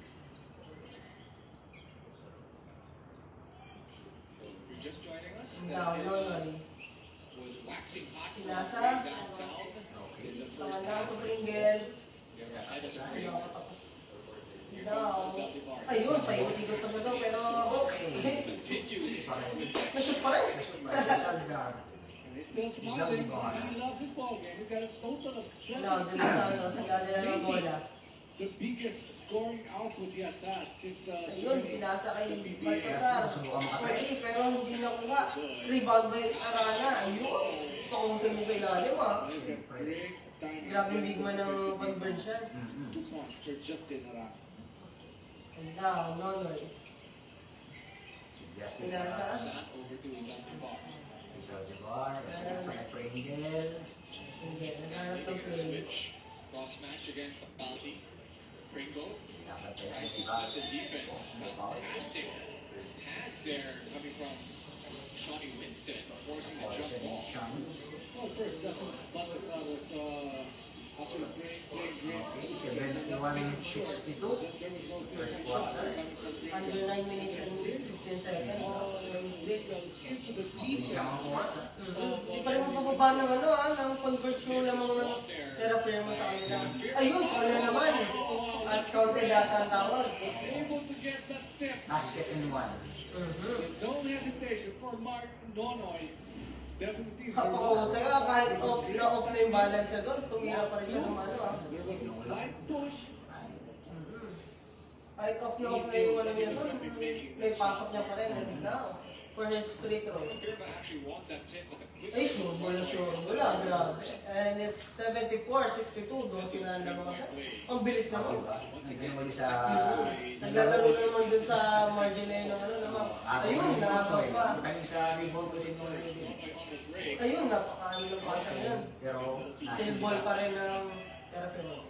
You're just joining us. Down, Nonoy. Was waxing hot. Pinasa. Downtown. Sa kanya to Pringle. That is a Ay, great nakatapos. Down. Ayun, paikot-ikot pa daw, pero continues. nashoot pa rin. Salgar. And he's still smiling. He loves his ball game. He got a total of Down, De Los Santos, ang dadala ng bola. the biggest scoring output he has had since Ayun, pinasa kay Baltasar. Okay, pero hindi nakuha. Rebound by Arana. Ayun. Pakusay mo sa ilalim, ah. Grabe yung big man ng Converge yan. 2 points for Justin Arana. And now, Nonoy. Si Justin. Pinasa. Over to his empty box. Si Saldivar. Pinasa kay Pringle. Hindi, naghanap ng play. Switch. Cross match against Balti. Pringle. Dapat kay The Saldivar. defense. Fantastic. Pads there coming from Shawnee Winston. Forcing the Or jump siya ni ball. Sean. Well, first, Baltasar was actually playing great. Okay, 71-62. There was no Third quarter. Under 9 minutes and 16 seconds. Into the Mabilis lang ang oras, ah. Hindi pa rin mapababa ng ano ng Converge yung lamang ng Terra Firma sa kanila. Ayun, ano naman. At counted data ang tawag. able to get that tip. Basket and one. No hesitation for Mark Nonoy. Definitely. Kapag-usay ka, kahit off na yung balance siya doon, tumira pa rin siya ng ano ah. There was a slight push. Kahit off na yung ano niya doon, may pasok niya pa rin. And now, for his free throw. Firma actually wants that tip. Ay, sure, wala, grabe. And it's 74-62, doon sila na mga. Ang bilis naman. Diba? Naging muli sa... Naglalaro na naman dun sa margin na yun ng ano naman. Ayun, nakakaw pa. Galing sa rebound ko si Nolan. Ayun, napakaano ng pasa yun. Pero Still ball pa rin ng Terra Firma.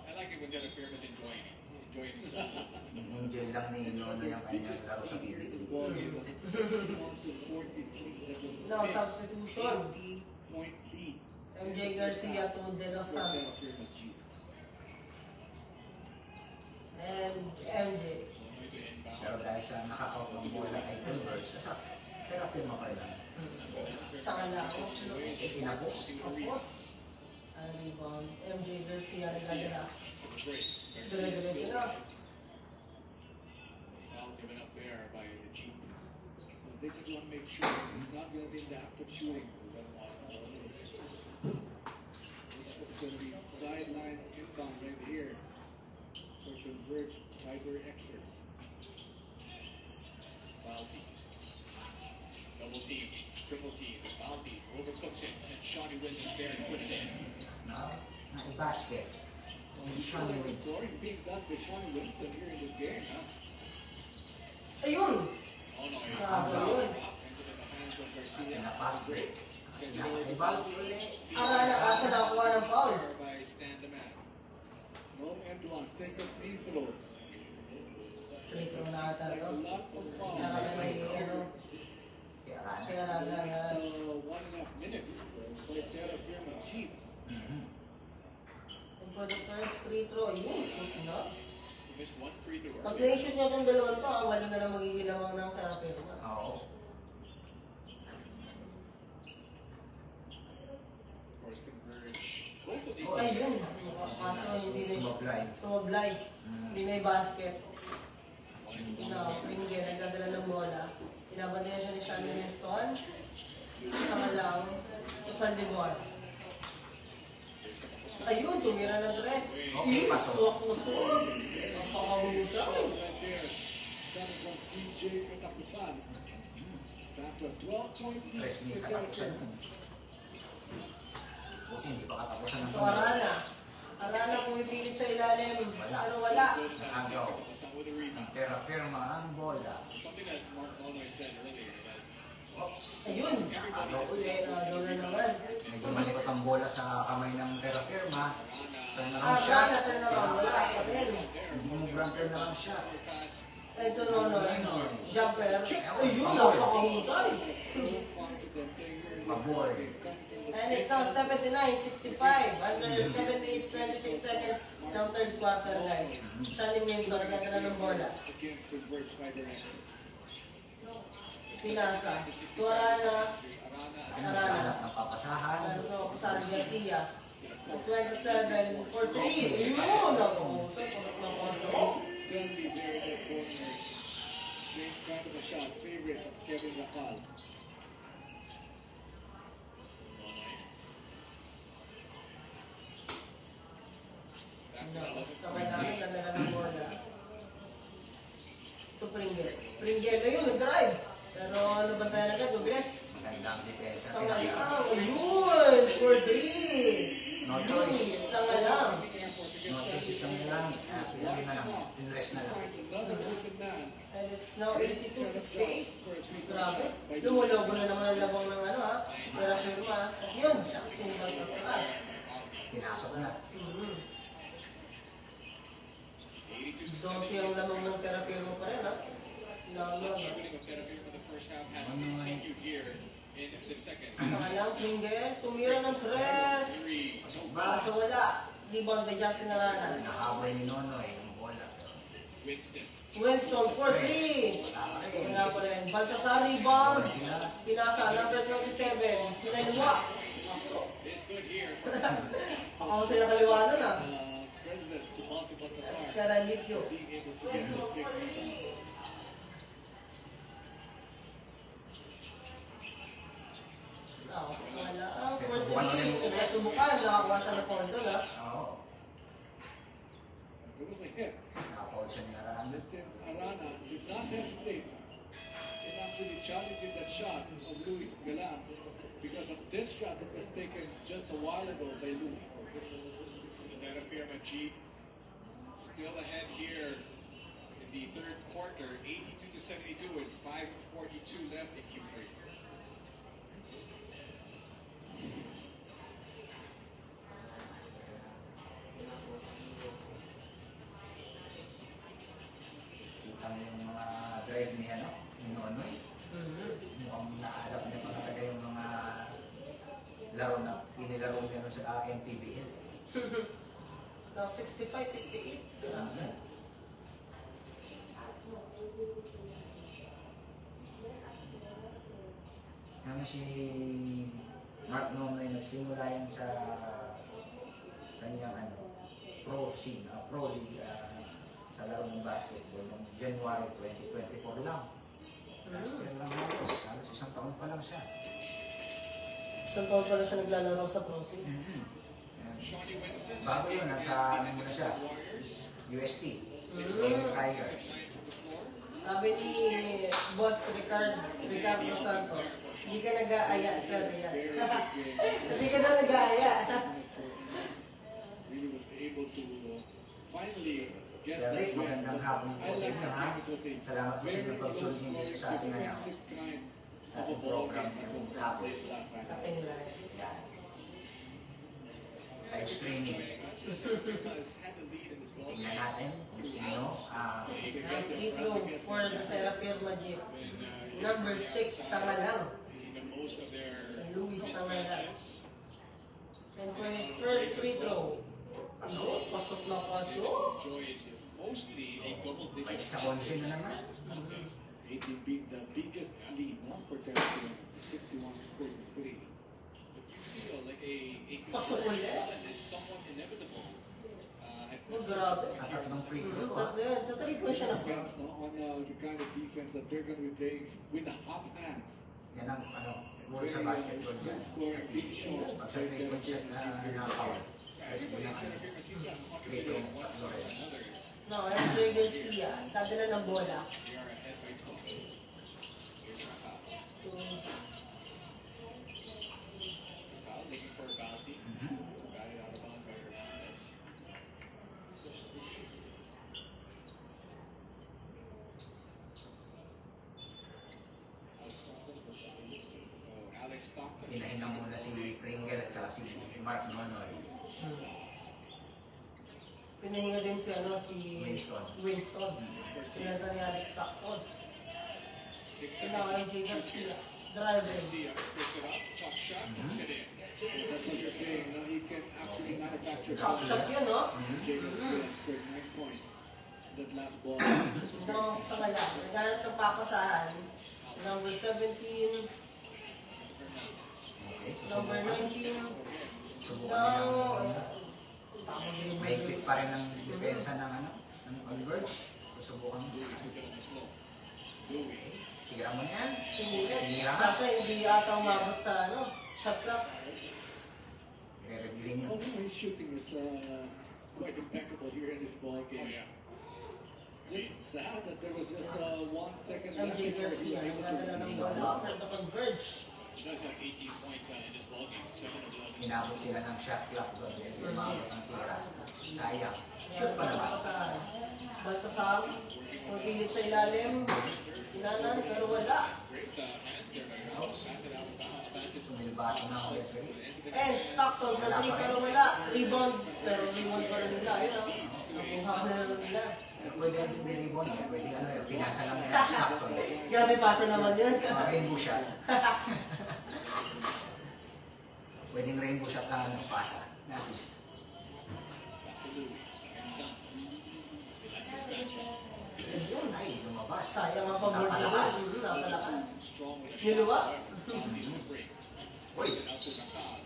I like it when Terra Firma's enjoying it. Enjoying it. enjoy lang ni Nono yung kanyang laro sa PBA. Now, substitution. Point lead. MJ Garcia to De Los Santos. And MJ. Pero dahil sa nakakaut ng bola ay Converge, sa pero firma pa lang. Sa kalako. Inabos. Tapos, ang rebound. MJ Garcia nagdadala. Dire-diretso na. Well, given up there by the Jeep. They just want to make sure he's not going to be in the act of shooting. This was going to be sideline inbound right here. For Converge Tiger Xers. Balti. Double team. Triple team. Balti overcooks it. And Shawnee Winston's there and puts it in. Na basket. Sean wins. Scoring being done by Shawnee Winston here in this game, huh? Ayun! Oh no, yeah. Grabe yun. Into the hands of Garcia. Na fast break. Nasa ibang ulit. Arana kaso nakuha ng foul. By Stan Deman. No end ones. Take a free throw. Free throw na ata A to. lot of fouls. Nakalagay ano. Kaya Rana. Kaya nagas. 1.5 minutes for Terra Firma Jeep. And for the first free throw, yun, shoot na. He missed one free throw. Pag na-shoot niya itong dalawang to, wala na lang magiging lamang ng Terra Firma. Oo. Of course, Converge. Both of these Ayun, kaso hindi na Sumablay. sumablay. Hindi na yung basket. Na, Pringle, nagdadala ng bola. Ilaban niya siya ni Shani Winston. Isa nga lang, to Saldivar. Ayun, tumira ng dress. Okay, Yun, pasok. suwak na suwak. Napakahusay. Right there. Coming from CJ So 12-point lead Tres ni for katapusan Denver. nun. Buti, hindi pa katapusan ng Ito, Arana. Arana pumipilit sa ilalim. Pero wala. Agaw. Ang terra firma ang bola. Something that Mark Molnar said earlier, that Oops. Ayun. Agaw ulit. Agaw na naman. Medyo malikot ang bola sa kamay ng terra firma. Turn Ah, around shot. Arana, turn around. Wala pa rin. Hindi mo brand turn around shot. Ito, Nonoy. Jumper. Ayun, napakahusay. So confident player. Maboy. And it's now 79-65. Under 78-26 seconds ng third quarter, guys. Shannon Windsor, ganda na ng bola. Again, converts fiber action. Pinasa. Tuarana. Ano hanap ng papasahan? Ano, Kusari Garcia. 27 for 3. Ayun! Nakahusay. Pasok na pasok. Currently there in the corner. Same kind of a shot. Favorite of Kevin Racal. Sabay namin, ganda na ng bola. Ito, Pringle. Pringle na yun, nag-drive. Pero ano ba tayo agad, Ugres? Magandang depensa. Sangalang, ayun! For 3. No choice. Sangalang. No choice isang lang. Pinili na lang. Pinrest na lang. Another open man. And it's now 82-68. Grabe. Lumulobo na naman ang labang ng ano ha. Pero firma. At yun, 16 bang kasakal. Pinasok na. Dosi ang lamang ng terapirma pa rin ha. Lalo. opening of Terravir for the first half has continued here in the second. Sangalang, Pringle. Tumira ng 3. Three. Pasok ba? Kaso wala. Rebound by Justin Arana. Nahabol ni Nonoy ang bola. Winston. Winston for 3. Wala pa rin. Wala pa rin. Baltasar rebound. Wala sila. Pinasa, number 27. Kinaliwa. Pasok. It's good here. Baka mo sila kaliwa nun ah. President to basketball That's Qatar. Karalikyo. Being able to get those big rebounds. Wala. For 3. Nasubukan. Nakakuha siya ng pondo na. Oo. It was a hit. Nakapaul siya ni Arana. Justin Arana did not hesitate in actually challenging the shot of Luis Galan because of this shot that was taken just a while ago by Luis. Terravir Jeep still ahead here in the third quarter, 82-72 with 5:42 left in Q3. Kita mo yung mga drive ni ano, ni Nonoy. Mukhang naalap niya mga taga yung mga laro na pinilaro niya nun sa MPBL. It's now 65-58. Ano si Mark Nonoy, nagsimula yan sa kanyang ano, pro scene, pro league sa laro ng basketball noong January 2024 lang. Last year lang halos isang taon pa lang siya. Isang taon pa na siya naglalaro sa Pro Scene. Yan. Shawnee Winston. Bago yun, nasa ano muna siya, UST, Golden Tigers. Sabi ni Boss Ricardo Santos, hindi ka nag-aaya sa Real. Hindi ka na nag-aaya. Really was able to finally get Sir Rick, that win. magandang hapon po I sa like inyo the ha. technical thing. Salamat po sa inyo Very pag-tune in dito sa ating ano, defensive kind of a ating ball program game ngayong that was hapon. played last night. Ating live. Yan. Live streaming. Had the lead in this ball Tingnan natin kung sino ang Ang free throw for the Terrafirma Jeep. Number 6, Sangalang. the most of their Sa Luis Sangalang. And for his first free throw, pasok na pasok. enjoys mostly a double may digit. isang 11 na naman. 18 beat the biggest lead, no, for Terrapin, 61-43. Feel like a Pasok ulit. that is somewhat inevitable. Oh, grabe. At tatlong free throw ha. Tatlo yan. Sa 3 point siya na. Depends no, on the kind of defense that they're going to be playing with the hot hands. Yan ang ano, rule sa basketball yan. Scoring big shots. Pag sa 3 point shot na foul, ayos din ang ano, free throw, tatlo rin. No, MJ Garcia. Dadala ng bola. They are ahead by 12. Foul, looking for a bounty. Got it out of bounds by Hernandez. Oh, Alex Stockton. Pinahinga muna si Pringle at saka si Mark Nonoy. Pinahinga din si Winston. Winston. Pinanta ni Alex Stockton. Kailangan Jay Garcia. Driver. Garcia picks it up, top shot, puts it in. That's what you're saying. No, he can actually manufacture. Top shot yun, no? Jay Garcia scored 9 points. That last ball. No, sa kanya. Naghanap ng papasahan. Number 17, Okay, number susubukan. 19. Subukan nilang mahigpit pa rin ang depensa ng ng Converge. Susubukan mo. Okay. Tigiran mo na yan. Hindi. Kaso hindi ata umabot sa shot clock. I-reviewin Oh, yun. his shooting is quite impeccable here in this ball game. It's sad that there was just 1 second MJ before he Garcia. was Ang able ganda to ng Ikaw bola. ba? From the Converge. He does have 18 points in this ballgame, 7 of 11. Inabot sila ng shot clock doon. Umabot ang tira. Sayang. Shoot pa naman. Papasahan. Baltasar. Pumilit sa ilalim. Tinanan, pero wala. Great hands there by Ramos. Pass it out of bounds. Sumilbato na ang referee. And Stockton for 3 pero wala. Rebound. Pero rebound pa rin nila. Ayun o. Nakuha na rin nila. Pwede rin yung rebound. Pwede pinasa lang nila sa Stockton. Grabe pasa naman yun. Rainbow shot. Pwedeng rainbow shot lang pasa. Na-assist. Yun, ay, lumabas. Sayang ang pabor nila. Napalakas. Napalakas. Strong with a Niluwa. Uy, out to Nakal.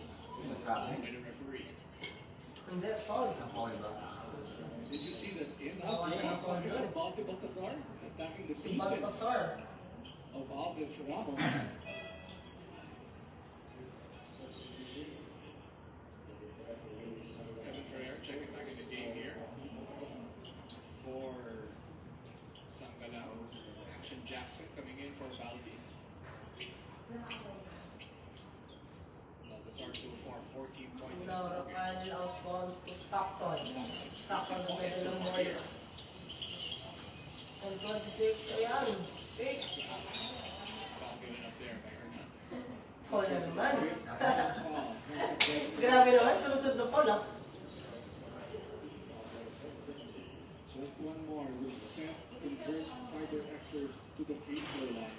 grabe. By the referee. Hindi, foul. Ang-foul ba? Did you see that in Oh, out siya ng foul doon. Balti Baltasar attacking the Si defense Baltasar. of Alvin Ramos? Kevin Ferrer checking back in the game here. For Sangalao. Action Jackson coming in for Balti. Baltasar so far 14 points. in this Laura ballgame. Panel outbounds to Stockton. Stockton ang medal ng bola. And 26, ayan. Pick. Foul given up there by Hernandez. Foul na naman. Foul. Grabe naman, sunod-sunod na foul ah. Just one more. Will Seth convert Fiber Xers to the free throw line?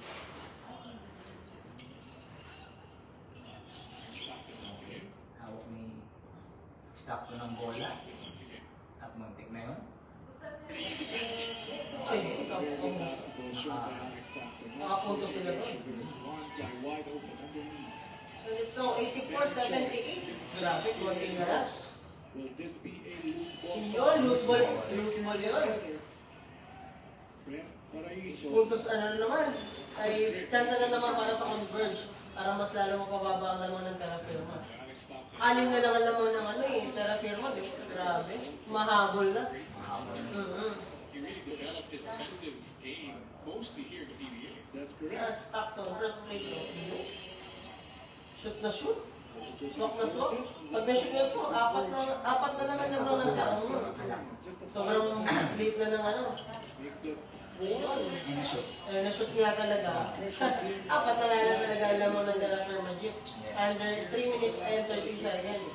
Okay. Hawak ni Stockton ng bola. At muntik na yun. Ay, nakapunto. Basketball shown by Alex Stockton. Nakapunto sila doon. There's one guy wide open underneath. And it's now 84-78. Grabe, 20 laps. Will this be a loose ball? Yun, loose ball. Loose ball yun. Brent Paraiso. Puntos na naman. Ay, chance na naman para sa Converge. Para mas lalo mapababa ang laman ng Terra Firma. Alex Stockton. Anim na lang ang laman ng Terra Firma. Di ba? Grabe. Mahabol na. Mahabol. He really developed his defensive game mostly here in PBA. That's correct. Stockton, first play to. Shoot na shoot. Swak na swak. Pag na-shoot na ito, apat na naman yung mga nagkaroon. Sobrang late na ng Make the Yun. Ay, na-shoot. Na-shoot nga talaga. Apat na nga talaga ang lamang ng Terra Firma Jeep. Under 3 minutes and 30 seconds.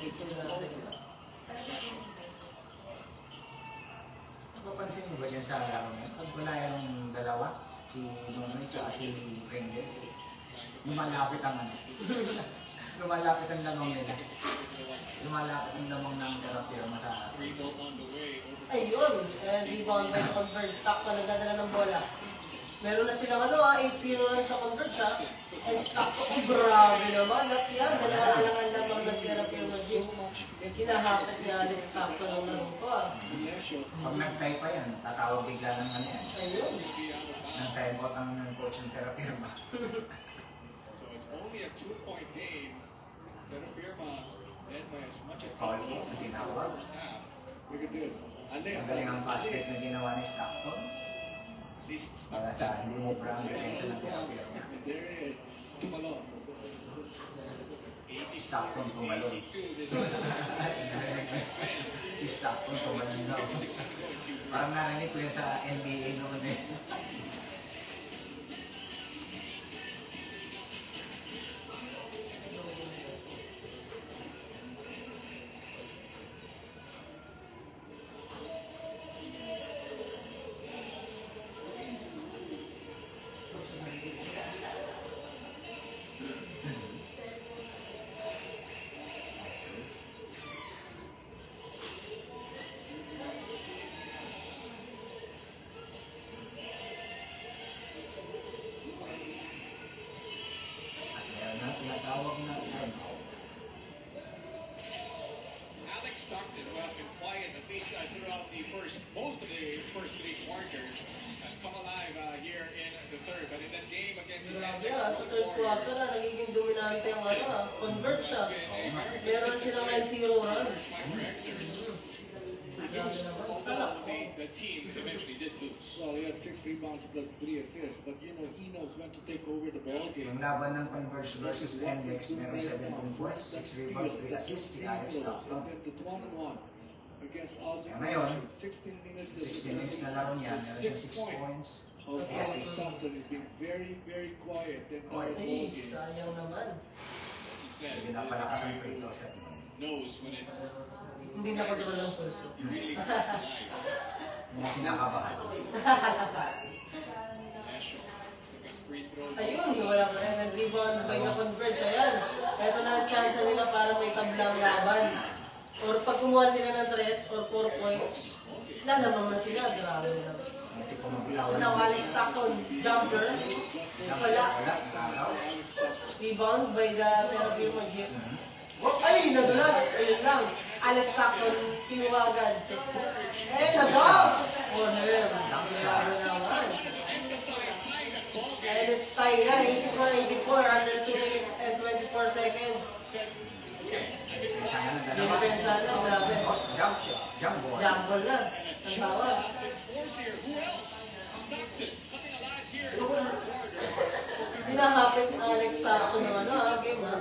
Napapansin mo ba dyan sa laro mo? Pag wala yung dalawa, si Nonoy at si Pringle, lumalapit ang lumalapit ang lamang nila. Lumalapit ang lamang ng Terra Firma sa Free ball on the way. Over Ayun. And rebound by the Converge. Stock pa nagdadala ng bola. Meron na silang 8-0 lang sa Converge ha. And stock ko, grabe naman. At yan, dalawa na lang ang lamang ng Terra Firma Jeep. Hinahakot ni Alex Stockton ang larong ko ah. Pag nag-tie pa yan, tatawag bigla ng yan. Ayun. Ng time out ang coach ng Terra Firma. So it's only a 2-point game. Terra Firma led by as much as Foul mo, ang tinawag. first half. Look at this. Ang galing ang basket na ginawa ni Stockton. At least Para sa hindi mo brang depensa ng Terra Firma. And there it is. tumalo. Stockton tumalon. Stockton tumalon daw. Parang narinig ko yan sa NBA noon eh. At meron na tinatawag na timeout. Alex Stockton, who has been quiet at least throughout most of the first three quarters, has come alive here in the third. But in that game against the Grabe sa third quarter nagiging dominante ang convert siya. Meron silang 9-0 run. Produced, although the team eventually did lose. Well, he had 6 rebounds plus 3 assists, but you know, he knows when to take over the ball game. Yung laban ng Converge versus NLEX, meron 17 points, 6 rebounds, 3 assists, si Alex Stockton. It's 1-1 against Alger. Ngayon, 16 minutes. 16 minutes na laro niya, meron siyang 6 points, Alex 3 assists. Stockton has been very, very quiet in the ball Ay, game. sayang naman. He said Hindi na palakas ang free throw shot. knows when it Hindi nakagawa ng pulso. really comes alive. Mga kinakabahan. National took a free throw. Ayun, wala ka rin. Rebound by the Converge. Ayan. Ito na ang chance nila para may tablang laban. Or pag kumuha sila ng 3 or 4 points, lalamang na sila. Grabe na. Hindi ko mabilaw. Now, Alex Stockton, jumper. Wala. Nakaw. Rebound by the Terraview Magic. Ay, nadulas. Ayun lang. Alex Stockton, kinuha agad. Eh, nag-up! For him. Grabe naman. And it's tie na, 84-84, under 2 minutes and 24 seconds. Isa nga ng dalawa. Defense sana, grabe. Jump shot. Jump ball. Jump ball na. Ang tawag. Hinahapit ni Alex Stockton ng game ha.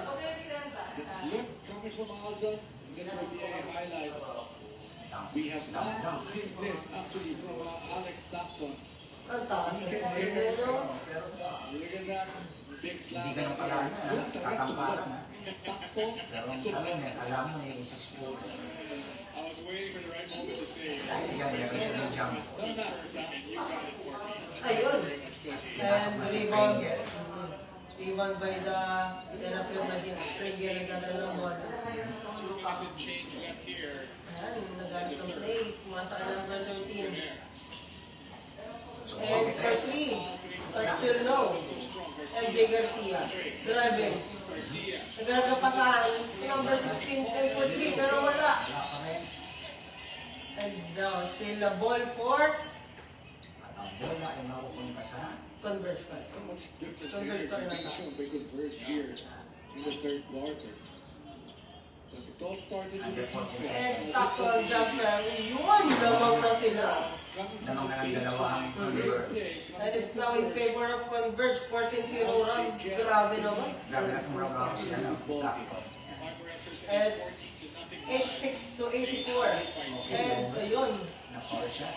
Look, coming from Alger, this will be a highlight. We have not seen this actually from Alex Stockton. Ang taas na yung pero. Look at that. Big slap. Hindi ganun pala ano, katamparan ha. Stockton. Pero ang ano niya, alam mo eh, 6 foot. I was waiting for the right moment to say it. Dahil yan, meron siya ng jump. And you got it for me. Ayun. Pinasok And na si rebound. Pringle. Rebound by the Terraview Magic. Pringle nagdala ng ball. 2 minutes and change left here. Ayan, nagamit ng play. Pumasa ka ng 13. There. So, And for 3, but still no. MJ Garcia, driving. Garcia. Nagkakapasahan, number 16 and for 3, pero wala. Wala pa rin. And now, still a ball for At ang bola ay mapupunta sa Converge pa. So much different Converge pa rin being ata. shown by Converge here in the third quarter. But it all started with Under the 14 defense. And Stockton jumper, yun, lamang na sila. Lamang na ng dalawa ang Converge. And it's now in favor of Converge, 14-0 run. Grabe naman. Grabe na kung raw sila ng Stockton. It's 86 to 84. And ayun, Na-foul siya.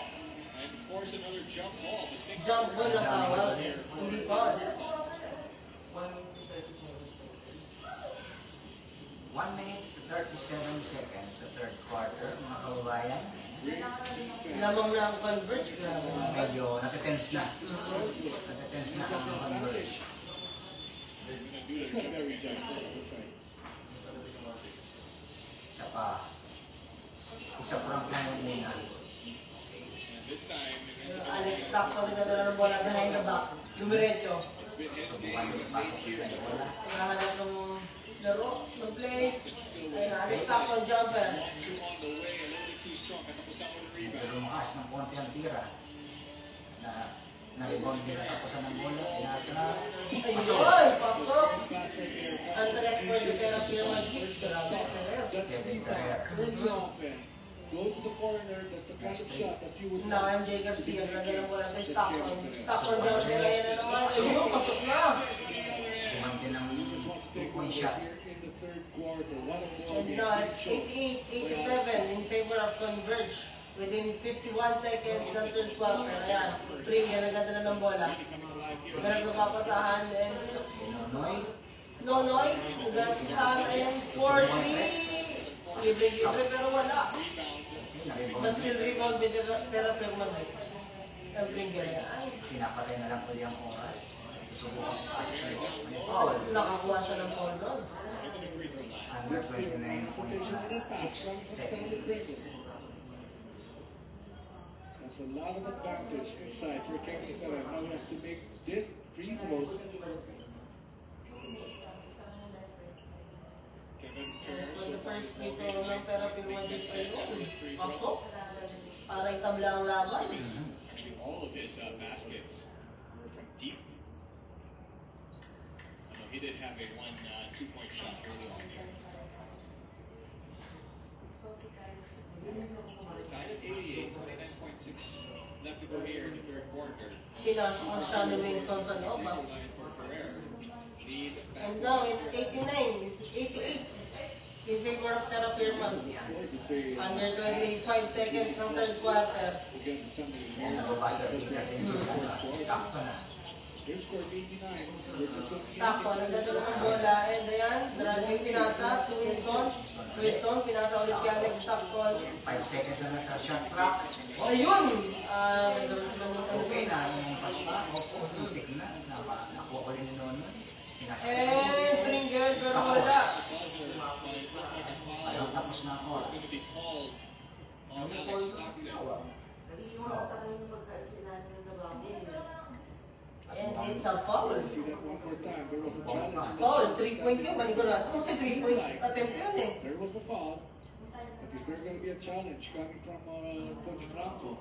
And of course another jump ball. The six jump ball na tawag. Hindi foul. 1 minute 37 seconds sa third quarter, mga kababayan. Lamang na ang Converge. Grabe. Medyo natitense na. Natitense na ang Converge. It's not very gentle, that's right. Isa pa. Isa pa ang plano muna. And this time, Alex Stockton nagdadala ng bola behind the back. Dumiretso. it's been his Subukan day. mo ipasok yung kanya bola. Nahanap ng laro, ng play. Ayun, Alex Stockton jumper. Two on the way, a little bit too strong. Katapusan mo ng rebound. Pero lumakas ng konti ang tira. Na-rebound din natapusan ng bola. Pinasa. Pasok. Ayun, pasok. Andres for the Terraview Magic. Grabe, Perez. Kevin Ferrer. Early offense. Go to the corner, that's the kind of shot that you would Now, MJ Garcia, nagdadala ng bola kay Stockton. Stockton jumper, ayun na naman. Ayun, pasok na. Gumanti ng 2-point shot. here in the third quarter. What a ball And game. now it's 88-87 in favor of Converge. Within 51 seconds ng third quarter. Ayan, Pringle, nagdadala ng bola. Ganap napapasahan. And Nonoy, Nonoy, nagdadala and 4-3. Libre-libre pero wala. But still rebound with Terra Firma. Ang Pringle. Ay, pinapatay na lang ulit ang oras. Susubukan ang pasok sa iyo. Foul. nakakuha siya ng foul doon. Under 29.6 seconds. That's a lot of advantage inside for Texas A&M. Now we have to make this free throws. Kevin And Fair, for so the far, first no free big throw ng Terra Firma Three dito ay throws. pasok. Para itabla ang laban. Actually, all of his baskets were from deep. He did have a one two-point shot early on there. We're tied at 88, 29.6 left to go here in the third quarter. Pinasok ang siya ni Winston sa loob. Ah. Line for Ferrer. Lead back. And now it's 88 in favor of Terra Firma. Under 25 seconds ng third quarter. Against somebody. Yan ang mabasa rin natin yung si Stockton na. They scored 89. They're just going to Stockton, nagdadala ng bola. And ayan, driving pinasa to Winston. Winston, pinasa ulit kay Alex Stockton. 5 seconds na sa shot clock. Ayun! Nagdadala sila ng Okay na, nung paspa, opo, putik na. Nakuha ko rin ni Nonoy. And Pringle, pero wala. Ayaw tapos na ang oras. Going to be called on Alex Stockton. And it's a foul. see that one more time. There was a challenge. Foul, 3-point yun. Manigurado kasi 3-point attempt yun eh. There was a foul. But is there going to be a challenge coming from Coach Franco?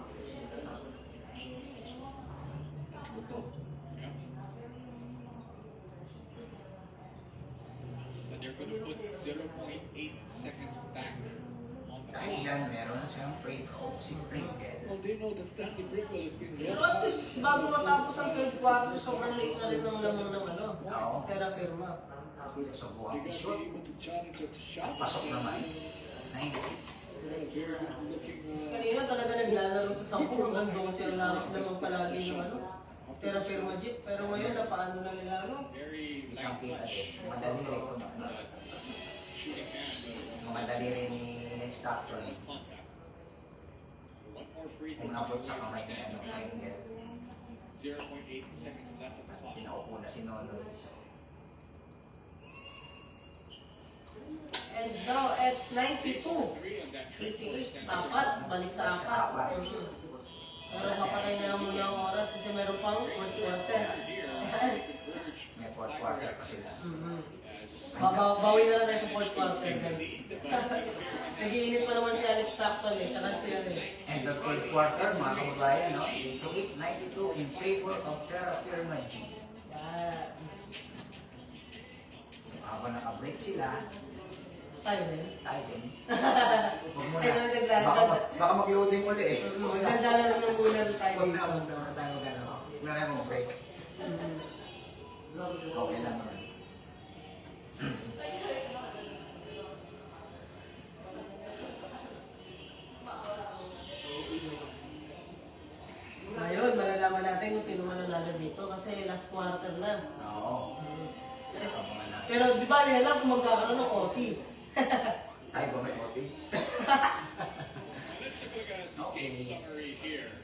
But they're going to put 0.8 seconds back on the Dahil clock. yan, meron na siyang free throw, si Pringle. Well, they know that Stanley Brickwell has been Pero at least, bago matapos ang third quarter, sobrang late na rin ng lamang ng ano. Oo. Terra Firma. Susubukan They got to be i-shoot. able to challenge at the shot. Pasok naman. 90. Very good looking. Kasi kanina talaga naglalaro sa 10 hanggang 12 ang lamang naman palagi ng ano. Terra Firma Jeep. Pero ngayon, napaano na nila ano. Very Kitang light kita touch. din. Madali rin ito. Shooting hand of Madali rin ni Stockton. contact. One more free Kung throw. nabot sa kamay ni Pringle. 0.8 seconds left on the clock. Pinaupo na si Nonoy. And now, it's 92. Three on that trick 88. force. Apat. Balik sa apat. Pero kapatay na lang muna ang oras kasi meron pang fourth quarter. Ayan. May fourth quarter pa sila. Bawi na lang tayo sa fourth quarter, guys. Nag-iinit pa naman si Alex Stockton eh, tsaka si ano eh. And the third quarter, mga kababayan, no? 88-92 in favor of Terra Firma G. Yes. So, habang naka-break sila, Tayo din. tayo din. Huwag muna. Tayo na naglalaro. Baka mag-loading uli eh. Magdala lang ng muna tayo. Huwag na tayo mag-ano. Huwag na tayo mag-break. Okay lang naman. Ngayon, malalaman natin kung sino mananalo dito kasi last quarter na. Oo. Ito mga na. Pero di ba alam kung magkakaroon ng OT? Tayo ba may OT? Let's take a look at the Okay. game summary here.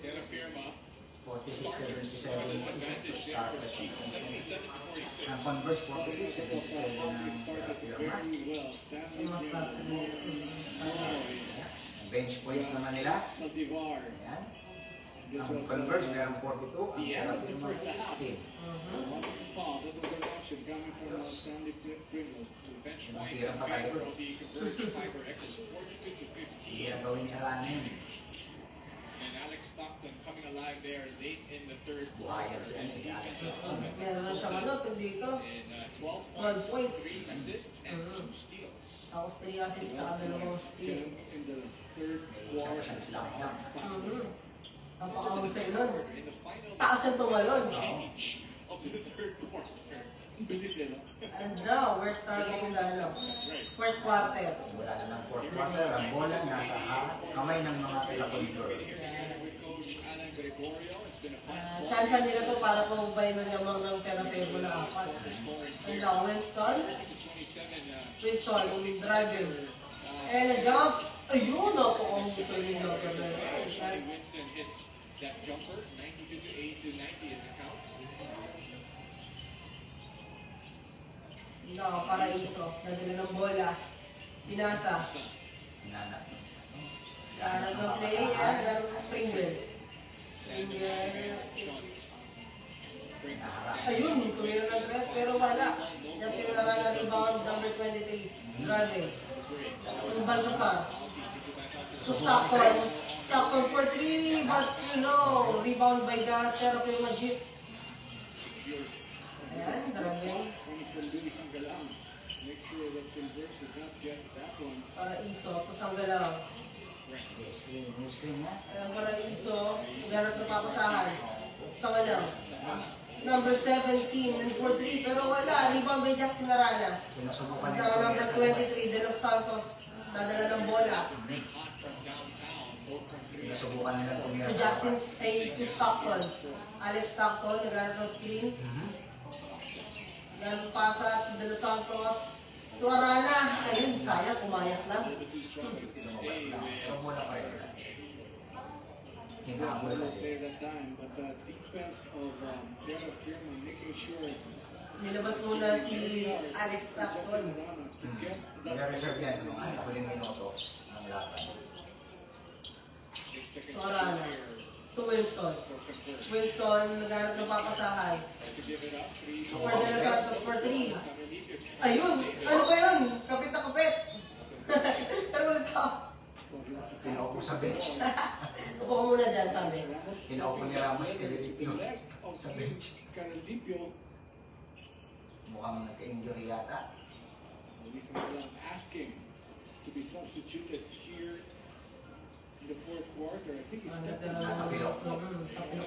Terra Firma 46-77 advantage for there for the starters. Chiefs. 77 to 46. Ang Converge 46-77 ng Terra Firma. Very well. Stanley Yung mas starter mo. Bench points naman nila. Saldivar. Ayan. Ang Converge meron 42. Ang The end Terra of the Firma first half. 15. Wonderful foul. That was an option coming from Stanley Brickwell. To the bench Ang point hirap pa tayo. of the Converge FiberX 42 to 15. Hindi na gawin ni Arana yun. And Alex Stockton coming alive there late in the third Buhayan si ano eh, Alex Stockton. Meron na siyang ano, tag dito. And 12 12 points. 3 assists, and 2 steals. Tapos 3 assists tsaka dalawang steal. In the third May isa pa siyang slam dunk. Napakahusay nun. In the final Taas ang tumalon. change of the third quarter. Bilis eh, no? And now, we're starting the fourth quarter. Simula na ng fourth quarter, ang bola nasa kamay ng mga taga-convert. Coach Alan Gregorio. It's been a Chance nila to para pumubay ng lamang ng Terapego na 4. And now, Winston. 27. Winston, driving. And a jump. Ayun, napakang gusto yung jumper na yun. That's Winston hits that jumper. 92 to 8 to 90 is the count. no, Paraiso. Nadala ng bola. Pinasa. Hinanak. Nagkaroon ng play. Nagkaroon ng Springer. Springer. Hinaharap. Ayun, tumira ng 3 pero wala. Justin Arana rebound, number 23. Driving. Yung Baltasar. So Stockton. Stockton for 3, but still no. Rebound by the Terapego Magic. Ayan, driving. Coming from Billy Sangalang. Make sure that Converse does not get that one. Paraiso, tusang galaw. Screen nga. Ayan, Paraiso. Ganap na papasahan. Tusang galaw. Number 17 and for 3, pero wala. Rebound by Justin Arana. Sinusubukan Now, number 23, De Los Santos. Nadala ng bola. Sinusubukan nila tumira To Justin, to Stockton. Alex Stockton, naghanap ng screen. Ganun pasa, De Los Santos. To Arana. Ayun, sayang, kumayat lang. Lumabas lang. Pero bola pa rin nila. Hinabol Well, kasi. play that time, but the defense of Derek Kierman making sure Nilabas muna si Alex Stockton. to get Nila-reserve yan nung huling minuto ng laban. To Arana. To Winston. Winston, naghanap ng papasahan. For De Los Santos for 3. Ayun! Ano ba yun? Kapit na kapit! Pero ulit ka. Pinaupo sa bench. Upo ka muna dyan, sabi. Pinaupo ni Ramos Filipino sa bench. Carolipio, Mukhang nagka-injury yata. asking to be substituted here in the fourth quarter. I think he's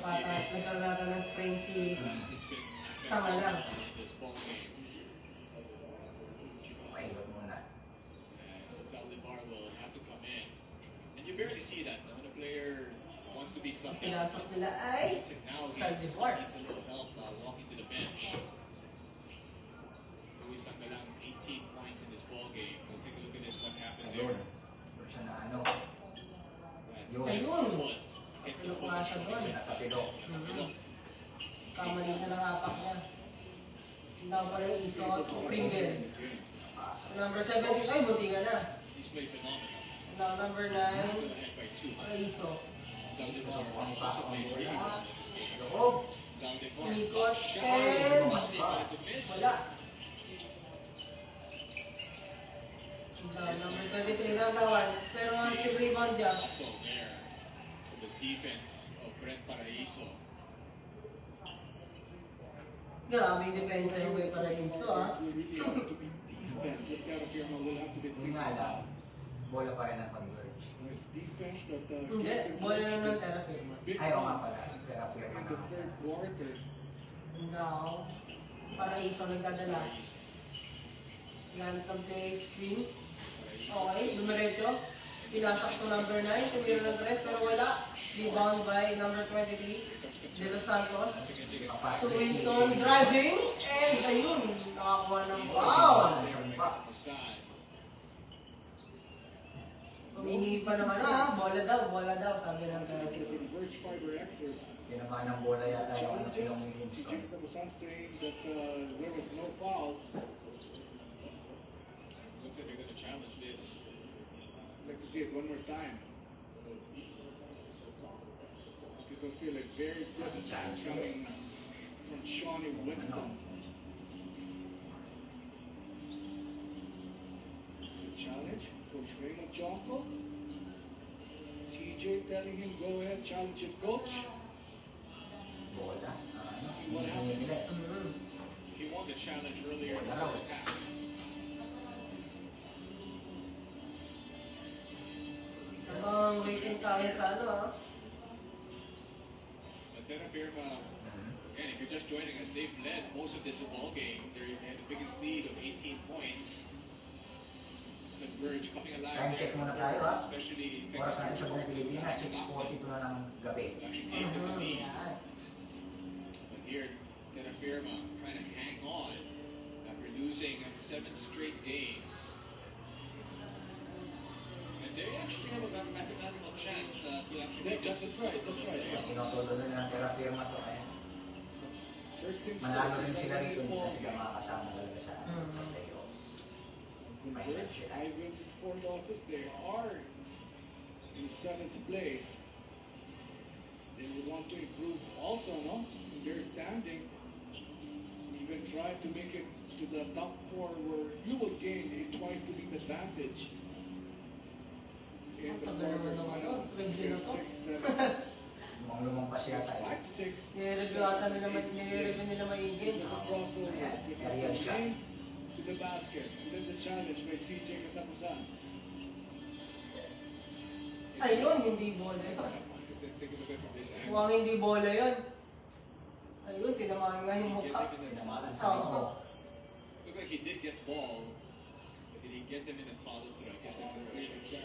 Nagkaroon ng sprain si Sangalang. Paikot muna. Zaldívar will have to come in. And you barely see that when a player wants to be subbed out. Pinasok nila ay Now he Zaldívar. needs a little help walking to the bench. Luis Sangalang, 18 points in this ball game. We'll take a look at this, what happened Ayun. there. Doon siya na ano. Yun. Ayun! Hit the Ano pa siya doon? Sinatapilok. Kamali na ng apak niya. Now pa rin isot, Pringle. Pasa. Number 75, buti nga na. He's played phenomenal. Now number 9, Ahead by 2. Paraiso. Susubukan ipasok ang bola. Sa loob. Zaldívar. Umikot, and wala. Now, number 23 nagawan, pero ang still rebound niya. Also there for the defense of Brent Paraiso. Grabe yung depensa yung may Paraiso, ah. Yun nga lang. Bola pa rin ang converge. Defense that Hindi, bola na ng Terafirma. Ayaw nga pala. Pero firma in na. the third quarter. Now, Paraiso nagdadala. Gamit ang play screen. Okay, dumiretso. Pinasok to number 9, tumira ng 3, pero wala. Rebound by number 23, De Los Santos. Kapasok So din si Winston driving, and ayun, nakakuha ng wow! Isang pa. Aside. Humihingi pa naman, bola daw, sabi ng Terafirma. Converge fiber Xers. Tinamaan ng bola yata yung ano pinong ni Winston. That was saying that there was no foul. Looks like they're going to challenge this. I'd like to see it one more time. Because I feel like very good challenge coming from Shawnee Winston. Challenge, Coach Raymond Jocko. CJ telling him, go ahead, challenge it, Coach. Bola. Hinihingi nila. He won the challenge earlier in the first half. Habang waiting tayo sa ano, But then Birma And if you're just joining us, they've led most of this ball game. They had the biggest lead of 18 points. Converge coming alive. Time check muna tayo, ha? Especially Oras natin sa buong Pilipinas, 6:42 na ng gabi. Yan. But here, Terra Firma trying to hang on after losing 7 straight games. And they actually have a mathematical chance to actually That's right, that's right. Tinotodo na ng Terra Firma to, kaya First things manalo rin first, sila rito, hindi na ball sila game. makakasama talaga sa playoffs. Converge, 5 wins and 4 losses. They are in 7th place. They would want to improve also, no? In their standing. Even try to make it to the top 4 where you will gain a twice to beat advantage. In the Ang tagal naman ng ano, review na to. 6, 7, Lumang pa siya tayo. 5, 6. Nire-review ata nila, nire-review nila maigil. Crossover Ayan, with the aerial shot. lane to the basket. And then the challenge by CJ Katapusan. Ayun, hindi bola yun. Think of it from this angle. Mukhang hindi bola yun. Ayun, tinamaan nga yung mukha. Tinamaan sa ito. Looked like he did get ball, but did he get them in a follow through? I guess that's the question.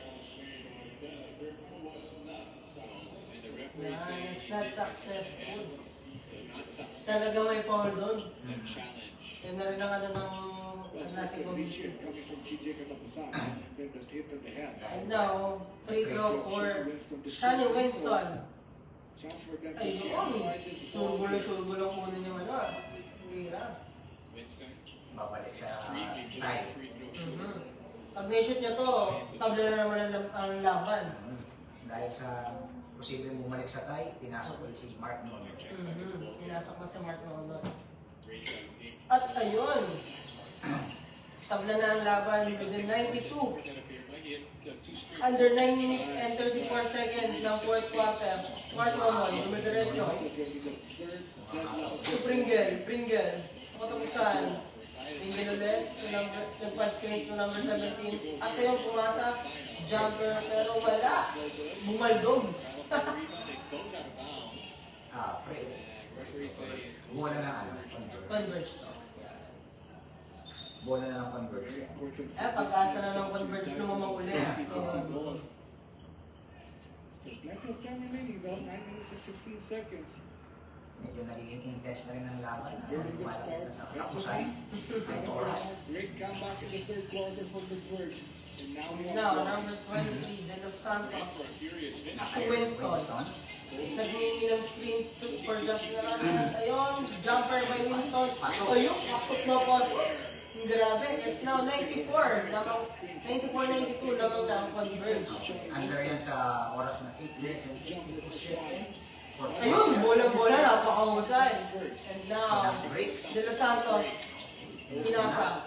And the referee Nah, saying it's he not did get successful. them. Not successful. Talaga may foul doon. That challenge. Yan na rin ang ano ng Atlantic Commission Commission. coming from CJ Katapusan. And then the hit on the head. And now, free throw for Shani Winston. Chance for them to Ayun, fight this ball. surgulo-surgulo muna yung ano ah. Hira. Winston. Babalik sa Streaky just tie. free throw shooter. Pag na-shoot niya to, tabla na naman ang laban. Dahil sa posibleng bumalik sa tie, pinasok ulit si Mark Nono. Pinasok mo sa Mark Nono. Great job. At ayun, tabla na ang laban within 92. Under 9 minutes and 34 seconds ng fourth quarter. Mark Nono, dumidiretso. Si Pringle. Katapusan. Pringle ulit, nag-pass screen to number 17. At ayun, pumasa. Jumper, pero wala. Bumaldog. Pre. Bola ng ano, convert. Converge to. Bola na ng conversion. Pag-asa na ng converge lumamang ulit. Plenty of time remaining though, 9 minutes and 16 seconds. Medyo nagiging intense na rin ang laban. Very good Malapit na start. sa katapusan. Ang oras. Great comeback in the third quarter from the Verge. And now we have Now, number 23, De Los Santos. Naka Winston. Nagmingi ng screen for Josh Narana. Ayun, jumper by Winston. Ayun, pasok na pasok. Grabe, it's now 94. Lamang 94-92 lamang na ang converge. Under yan sa oras na 8 minutes and 52 seconds. Ayun, bolang-bola, napakahusay. And now, Last break. De Los Santos, pinasa.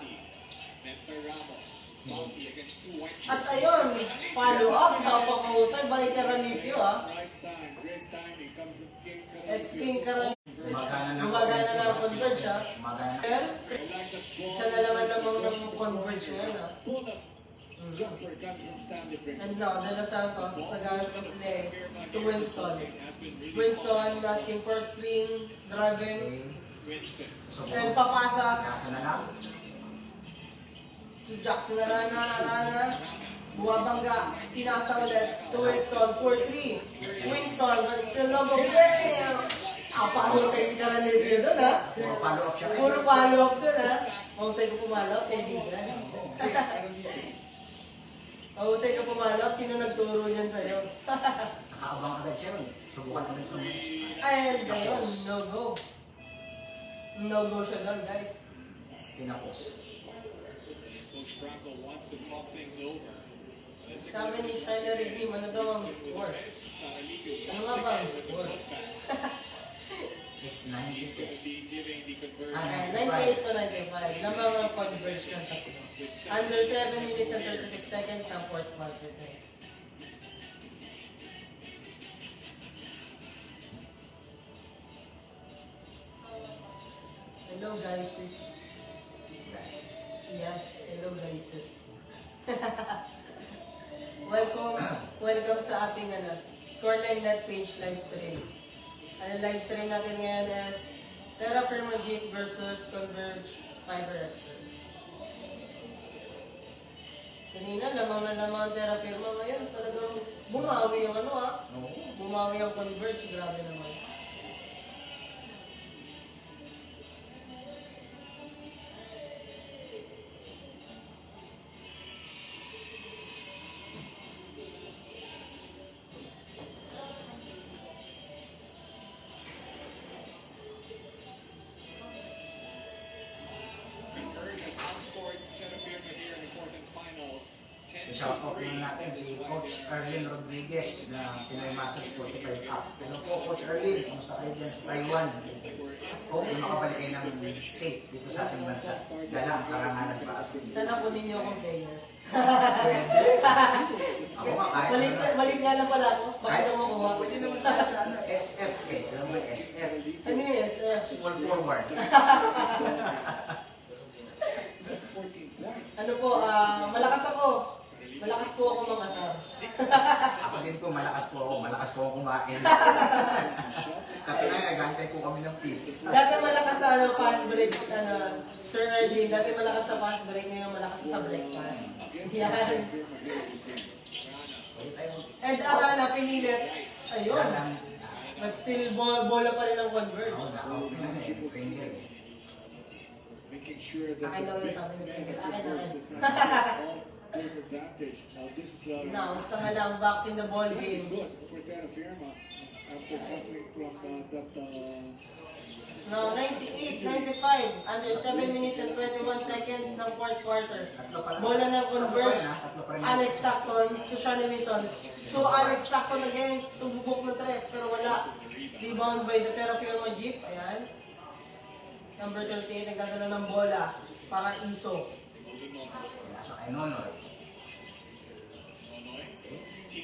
At ayun, follow up, napakahusay. Balik ka Ranipio ah. right time, great timing comes from King Karan. It's King Karan. Gumagana ng Gumagana na ang converge ah. Gumagana na. Well, I like that ball. isa na lang lamang ng converge ngayon ah. Pull up jumper coming from Stanley Brick. And now, De Los Santos, nag-aaral ng play to Winston. Winston asking for screen, driving, Okay. So, and papasa nasa na lang. to Jackson Arana. Buwabangga, pinasa ulit to Winston, 4-3. Winston, but still no go play. Paano sa hindi ka nalipyo doon ha? Puro follow up siya. Puro follow-up doon ha? Mahusay ko pumalop, kaibigan. Mahusay ka pumalop, sino nagturo niyan sa'yo? Nakaabang agad siya. Subukan ulit ng miss. And ayun, no go. No go siya doon guys. Tinapos. Coach Franco wants to talk things over. Sabi ni Shiner Redeem, ano daw ang score? Ano nga ba ang score? It's 92. Giving the conversion. 98 to 95. Lamang ang converge ng tatlo. Under 7 minutes and 36 seconds ng fourth quarter guys. Hello guys. Yes, hello guys. Welcome sa ating Scoreline.page live stream. Ang live stream natin ngayon is Terra Firma Jeep versus Converge Fiber Xers. Kanina, lamang na lamang ang Terra Firma. Ngayon, talagang bumawi yung ano ha. No. Bumawi ang Converge. Grabe naman. Converge has outscored Terra Firma here in the quarterfinal. 10 So, shout out muna natin si Coach Erlin Rodriguez na Pinoy Masters 45 up. Hello po, Coach Erlin. Kumusta kayo dyan sa Taiwan? Hope ay makabalik kayo ng safe dito sa ating bansa. Dalang karangalan para sa inyo. Sana po ninyo akong player. Pwede. Ako nga, kahit Balik nga lang pala ako. Bakit kahit ako makuha? pwede naman tayo sa ano, SF eh. Alam mo yung SF. Ano yun? Small forward. Ano po, malakas ako. Malakas po ako mangasar. Ako din po, malakas po ako. Malakas po ako kumain. Kasi na, nagantay po kami ng pits. Dati malakas sa ano, fast break, Sir Erwin, dati malakas sa fast break, ngayon malakas sa breakfast. Yan. Pwede tayo. And Arana, pinilit. Ayun. Dalang. But still, bola pa rin ang Converge. Ako, naka-open na eh. Trainer eh. Making sure that Akin daw yun, sabi ni Tingil. Akin. there's advantage. Now this is Now, isa nga lang, back in the ball game. good for Terra Firma after suffering from that It's now 98, 95, under 7 minutes and 21 seconds ng fourth quarter. Tatlo pa lang. Bola ng Converge, Tatlo pa rin. Alex Stockton, to Shani Wilson. So Alex Stockton again, sumubok ng tres, pero wala. Rebound by the Terra Firma Jeep, ayan. Number 38, nagdadala ng bola para Iso. Nasa kay Nonoy.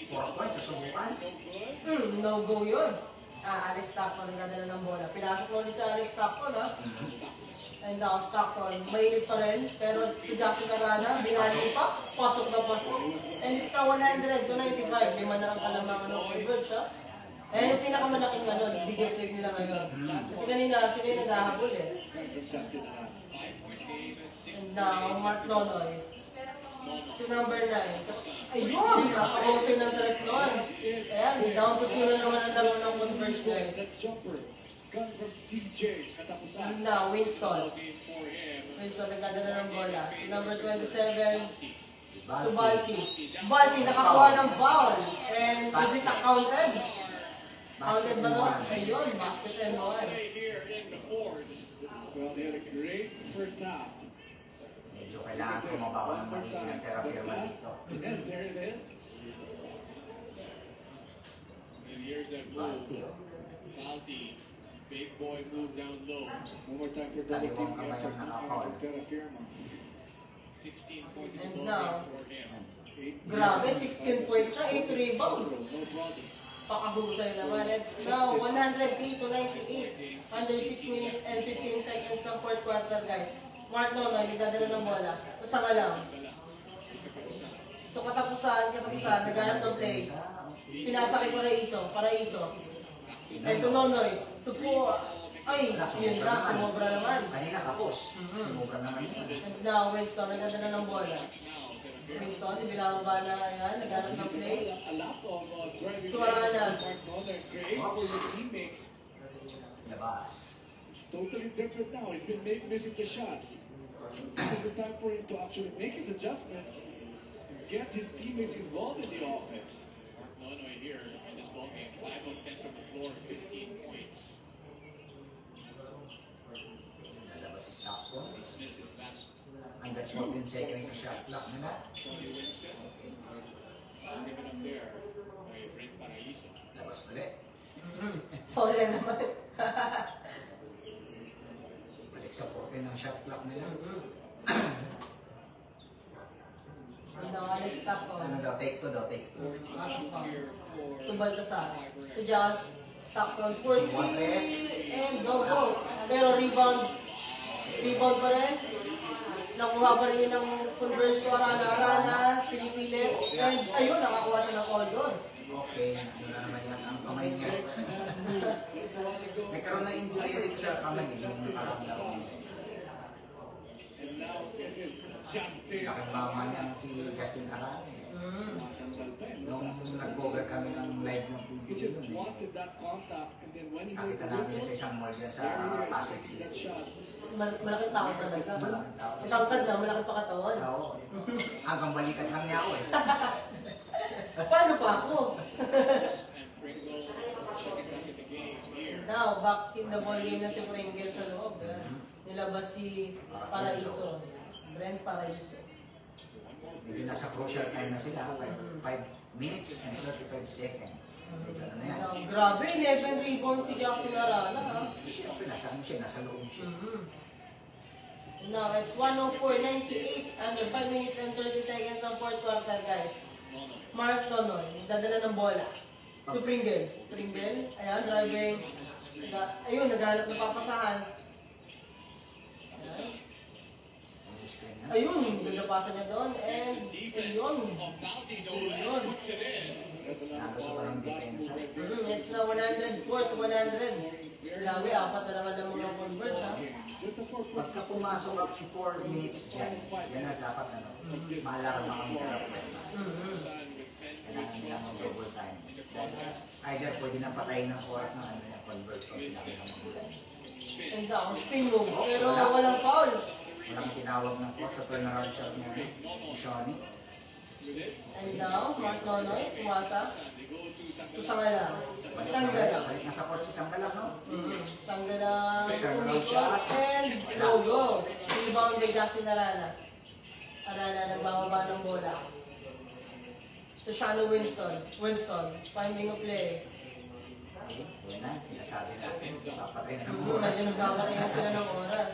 4 points sa subukan. No go yun. Alex Stockton, nagdadala ng bola. Pinasok mo ulit sa Alex Stockton, ha? And now, Stockton, mainit pa rin, pero to Justin Arana, binali pa, pasok na pasok. And it's now 100 to 95, 5 na ang kalamangan ng Converge, ha? Ayan yung pinakamalaking ano, biggest league nila ngayon. Kasi kanina, sila yung naghahabol eh. And now, Mark Nonoy, to number 9. Ayun! Napaka-open ng tres noon. Ayan, down to 2 na naman ang naman ng Converge, guys. that jumper gun from CJ katapusan. And now, Winston. Winston, nagdadala ng bola. To number 27, to Balti. Balti, nakakuha ng foul. And is it accounted? Counted ba to? Ayun, basket and one. here in the fourth. Well, they had a great first half. Medyo kailangan kumabawa ng mahigit ng Terra Firma dito. And there it is. And here's that move. Balti oh. Balti. Big boy move down low. One more time for double Kaliwang team kamay effort ang nakapoul. from Terra Firma. 16 points in And the now, ball game for him. Grabe, 16 points na, 8 rebounds. No problem. Pakahusay naman. It's now 103 to 98. Under 6 minutes and 15 seconds ng fourth quarter, guys. Mark Nonoy, nagdadala ng bola. Usa nga lang. Ito katapusan, naghanap ng play. Pinasakit para Iso. And to Nonoy, to 4. Ay, yun lang, sumobra naman. Kanina kapos. Sumubra naman yun. And now, Winston, nagdadala ng bola. Winston, ibinababa na, ayan, naghanap ng play. A lot of driving To Arana. Mark Nolan, great for your teammates. Labas. It's totally different now. He's been missing the shots. This is the time for him to actually make his adjustments and get his teammates involved in the offense. Mark Nonoy here in this ball game. 5 of 10 from the floor, 15 points. Nalabas si Stockton. He's missed his last Hanggang 14 seconds sa shot clock nila. Tony Winston. Give it up there by Brent Paraiso. Labas ulit. Foul na naman. Balik sa 14 ng shot clock nila. And now, Alex Stockton. Ano daw? Take 2 daw. Take 2. To Baltasar. To Josh Stockton. 40 and no go. Pero rebound. Rebound pa rin. Nakuha pa rin ng Converge to Arana. Pinipilit. And ayun, nakakuha siya ng call doon. Okay, ano na naman yan, ang kamay niya. Nagkaroon na injury rin sa kamay, yung nakaramdaman. And now it is Justin. Laking mama niya si Justin Arane. Sumasandal pa eh. Nung nag-cover kami ng live ng He PBA just yun, wanted that contact, and then when he made nakita the namin siya sa whistle, isang mall dyan sa there he is, Pasig that City. shot. Malaking tao talaga. Malaking tao. Ang tangkad na, malaki pa katawan. Oo. Hanggang balikan lang niya ako eh. Paano pa ako? And Pringle checking back in the game here. Now, back in the ball game na si Pringle sa loob. Nilabas si Paraiso. Brent Paraiso. Medyo nasa crucial time na sila, 5 minutes and 35 seconds. Medyo ano na yan. Now, grabe, 11 rebounds si Justin Arana. Ha? Siyempre, nasa ano siya, nasa loob siya. Now, it's 104.98 under 5 minutes and 30 seconds ng fourth quarter, guys. Mark Nonoy, dadala ng bola. To Pringle. Pringle, ayan, driving. Ayun, naghanap ng papasahan. Ayan. Ang screen na. Ayun, naglapasan niya doon. And, ayun. Ayun. Naluso pa ng depensa. It's na 104 to 100. Grabe, apat na naman ng mga converge, ha? Pagka pumasok ang 4 minutes dyan, yan na dapat ano, maalarma ang therapy. Kailangan nila ng double time. Either pwede nang patayin ng oras ng ano na converge kung sila ng magulang. And down, spin move. Pero walang foul. Walang tinawag ng court sa turnaround shot niya ni Shawnee. And now, Mark Nonoy, pumasa. To Sangala. Sangala. Balik na sa court si Sangala, no? Sangala, umikot, and logo. Rebound by Justin Arana. Arana, nagbababa ng bola. To Shano Winston. Winston, finding a play. Okay, yun na, sinasabi natin, papatay na ng Medyo oras. nagkakaroon na sila ng oras.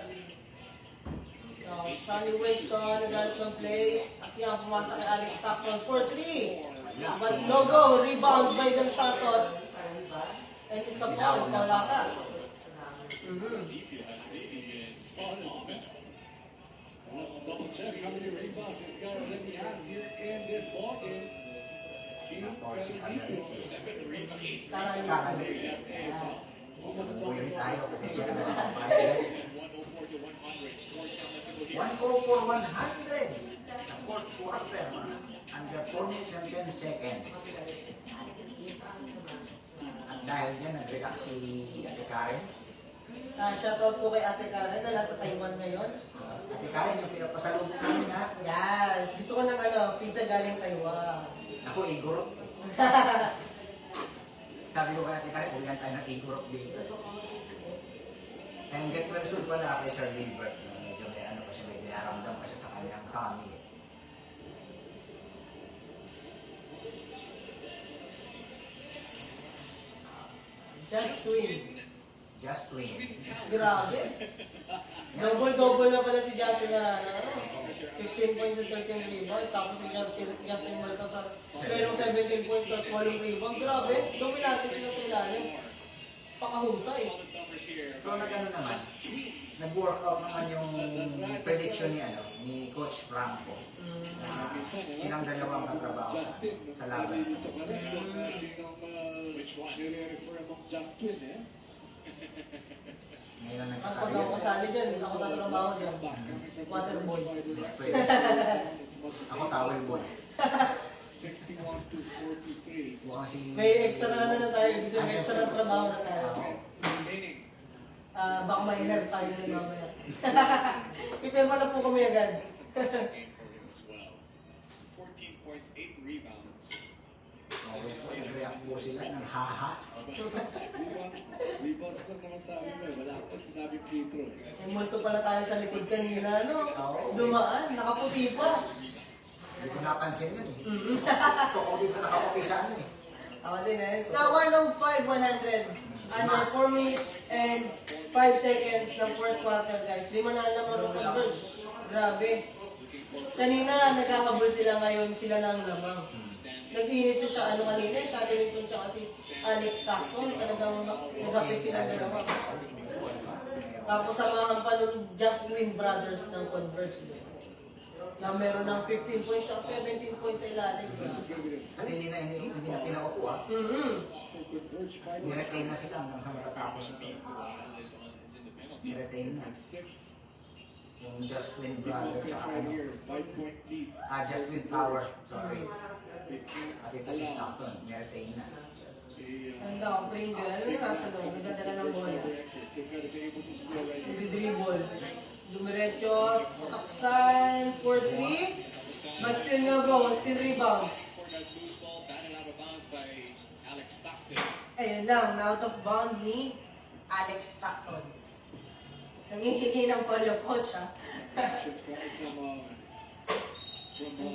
So, Shano Winston, naghanap ng play. At yan, pumasa kay Alex Stockton for 3. But no go, rebound by Del Santos. And it's a foul, foul ata. Let's double check how many rebounds this guy already has here in this ball game. Napausin ka na rin. Karani. Yes. Buhay tayo kasi siya na nagpapahay. 104-100 sa fourth quarter. Under 4 minutes and 10 seconds. At dahil dyan, nag-react si Ate Karen. Shoutout po kay Ate Karen na nasa Taiwan ngayon. Ate Karen, yung pinapasalubong namin ha. Yes! Gusto ko ng pizza galing Taiwan. Ako, igurot. Sabi ko kay Ate Karen, ulihan tayo ng igurot dito. And get well soon pala kay Sir Gilbert. Medyo may ano pa siya, may dinaramdam pa siya sa kanyang tummy. Just win. Just win. Grabe. Double-double na pala si Justin Arana. 15 points and 13 rebounds. Tapos si Justin Baltasar. Merong 17 points tapos 8 rebounds. Grabe. Dominante sila sa ilalim. Pakahusay. So nag-ano naman, nag-workout naman yung prediction ni Coach Franco. Silang dalawang katrabaho sa laban. Which one? Nire-refer among Justin, eh? Ngayon Ang pag ako nagkakaroon. kasali dyan, ako tatrabaho dyan. Waterboy. Pwede. Ako towel boy. 61 to 43. Mukhang si... May extra na tayo. Gusto may extra na trabaho na tayo. Remaining. Baka may hair tayo din mamaya. Pipirma na po kami agad. as well. 14 points, 8 rebounds. Nag-react po sila ng haha. Rebounds lang naman sa amin, eh. Wala ko sinabi free throw. May multo pala tayo sa likod kanina, no? Oo. Dumaan, nakaputi pa. Hindi ko napansin yun eh. Ito ko dito nakaputi sa ano eh. Ako din eh. It's now 105-100. Under 4 minutes and 5 seconds ng fourth quarter, guys. Di man alam mo rin converge. Grabe. Kanina, nagkakabol sila ngayon, sila na ang lamang. Nag-init siya kanina, siya Davidson tsaka si Alex Stockton. Talagang nagkapit sila dalawa. Tapos samahan pa nung Just Win Brothers ng Converge. na meron ng 15 points at 17 points sa ilalim. At hindi na pinaupuha. So converge 5 Niretain na sila hanggang sa matatapos ito. Niretain na. Yung Just Win Brother, tsaka ano. here, 5-point lead. Just Win Power, sorry. At ito si Stockton, niretain na. Ang daw, Pringle, nasa loob, nagdadala ng bola. Nagdi-dribble. Dumiretso, taksan, 4-3. But still no go, still rebound. For that loose ball, batted out of bounds by Alex Stockton. Ayun lang, out of bound ni Alex Stockton. Nangihingi ng foul yung coach, ha?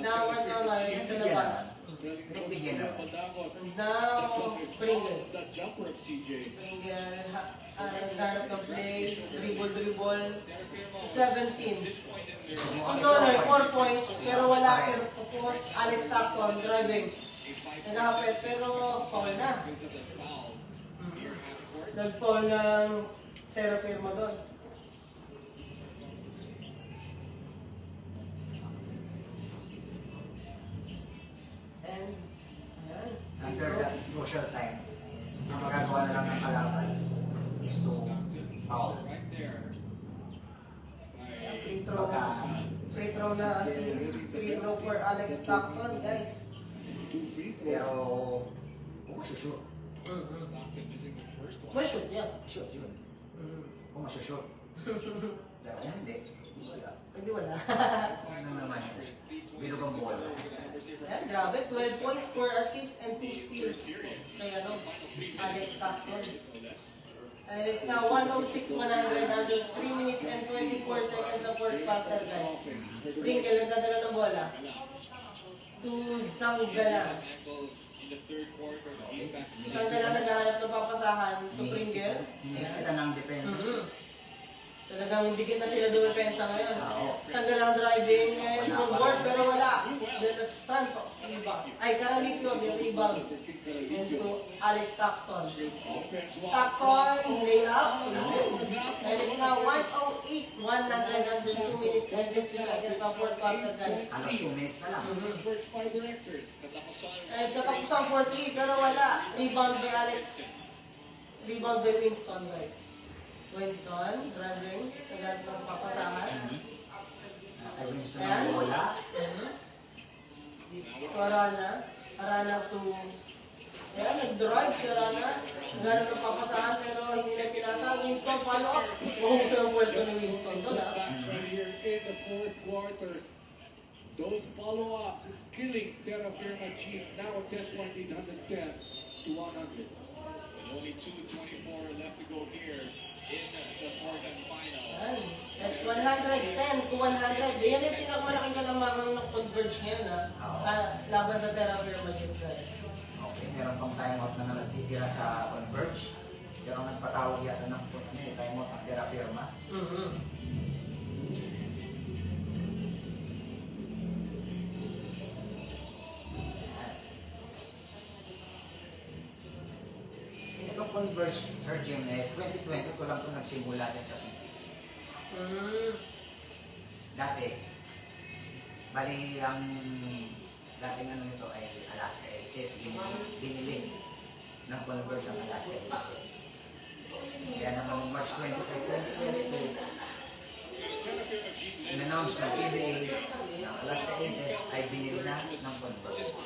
Downward naman, yun sa labas. Nagbigyan na. Now, Pringle. The jumper of CJ. Pringle, naghanap ng play, dribble, 17. Ang doon 4 points, pero wala pero pupos Alex Stockton driving. Nagahapit, pero foul na. Nag-foul ng therapy mo doon. And, ayan. Under that crucial time, ang magagawa na lang ng kalaban is to foul. Right there. Free throw na. Free throw na si free throw for Alex Stockton, guys. Pero, kung masushoot, May shoot yan. shoot yun. Kung masushoot. Pero kung hindi, wala. Hindi wala. Ano naman yun? Bilog ang bola. Ayan, grabe. 12 points, 4 assists, and 2 steals. Kay ano, Alex Stockton. And it's now 106-100 under 3 minutes and 24 seconds na fourth quarter, guys. Pringle, nagdadala ng bola. To Zanggala. In the third quarter, he's back. Zanggala naghahanap ng papasahan to Pringle. Hinihipitan ng depensa. Talagang dikit na sila dumepensa ngayon. Oo. Zanggala driving and on board pero wala. De Los Santos, rebound. Ay, Caralipio, yung rebound. And to Alex Stockton. Stockton, lay up. And it's now 108, 100 under 2 minutes and 50 seconds na fourth quarter, guys. Halos 2 minutes na lang. Converge 5 directors. And katapusan 4-3 pero wala. Rebound by Alex. Rebound by Winston, guys. Winston, driving. Naghanap ng papasahan. Kay Winston ang bola. To Arana. Arana to... Ayan, nag-drive si Arana. Naghanap ng papasahan pero hindi na pinasa. Winston, follow up. Mahusay ang pwesto ni Winston doon, ha? Right here in the fourth quarter. Those follow-ups is killing Terra Firma Chief. Now a 10-point lead, 110 to 100. With only 2:24 left to go here in the fourth and final. Ayan. That's 110 to 100. Yan yung pinakamalaking kalamangan ng Converge ngayon, ha? Laban sa Terra Firma Chief, guys. Okay, meron pang timeout na natitira sa Converge. Pero ang nagpatawag yata ng timeout ang Terra Firma. Itong Converge, Sir Jim, 2020 ito lang ito nagsimula din sa PPA. Dati, bali ang dating ano nito ay Alaska Aces, binili ng Converge ang Alaska Aces. Kaya naman March 23, 2022, in-announce ng PBA ng Alaska Aces ay binili na ng Converge.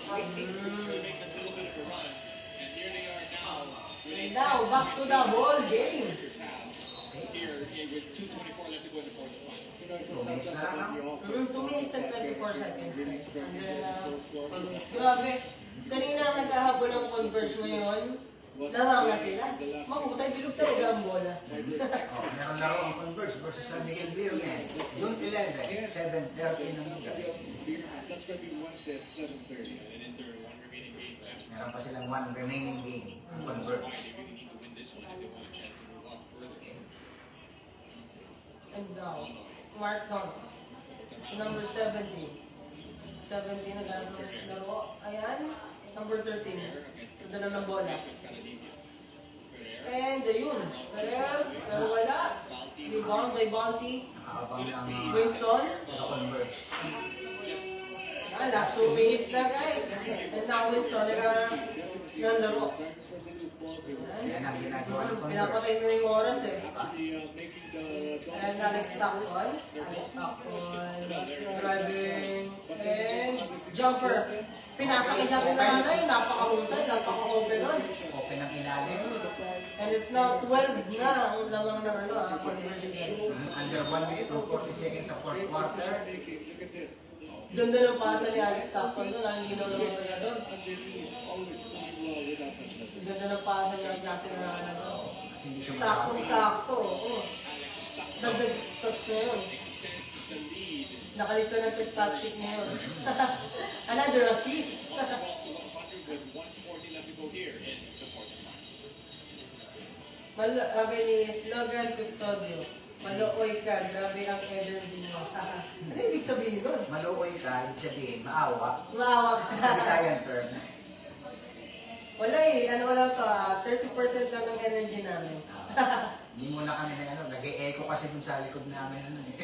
And now, back to the ball game. Here with 2:24 left to go in the fourth and final. 2 minutes na lang, no? 2 minutes and 24 seconds. Grabe. Kanina naghahabol ng Converge ngayon. Nahang na sila. Mahusay, bilog talaga ang bola. Meron laro ang Converge versus San Miguel Beermen. June 11, 7:30 ng gabi. That's going to be Wednesday at 7:30. And is there one remaining game left? Meron pa silang 1 remaining game, Converge. They really need to win this one if they want a chance to move up further. And now, Mark down. Number 17. 17 na gano'n ng laro. Ayan. Number 13. Ganda ng bola. And ayun. Pero wala. Hindi rebound by Bounty. Nakaabang ng Winston. converge. Last 2 minutes na guys. And now Winston, ng laro. Yan ang ginagawa ng converge. Pinapatay na yung oras eh. And Alex Stockton, driving, and jumper. Pinasa kanya si Nanay, napakahusay, napaka-open nun. Open ang ilalim. And it's now 12 na ang lamang ng conversion guys. Under 1 minute and 40 seconds sa fourth quarter. Ganda ng pasa ni Alex Stockton doon, ang ginawa naman kanya doon. Ganda ng pasa niya kaya si Nanay doon. Hindi siya Saktong-sakto, oo. Dagdag stats niya yun. Nakalista na sa stat sheet niya yun. Another assist. Sabi ni Slogan Custodio, malooy ka, grabe ang energy mo. Ano ibig sabihin nun? Maluoy ka, ibig sabihin, maawa. Maawa Sa ka. Visayan term. Wala eh, ano wala to 30% lang ng energy namin. Hindi muna kami na ano, nag-e-echo kasi dun sa likod namin ano eh.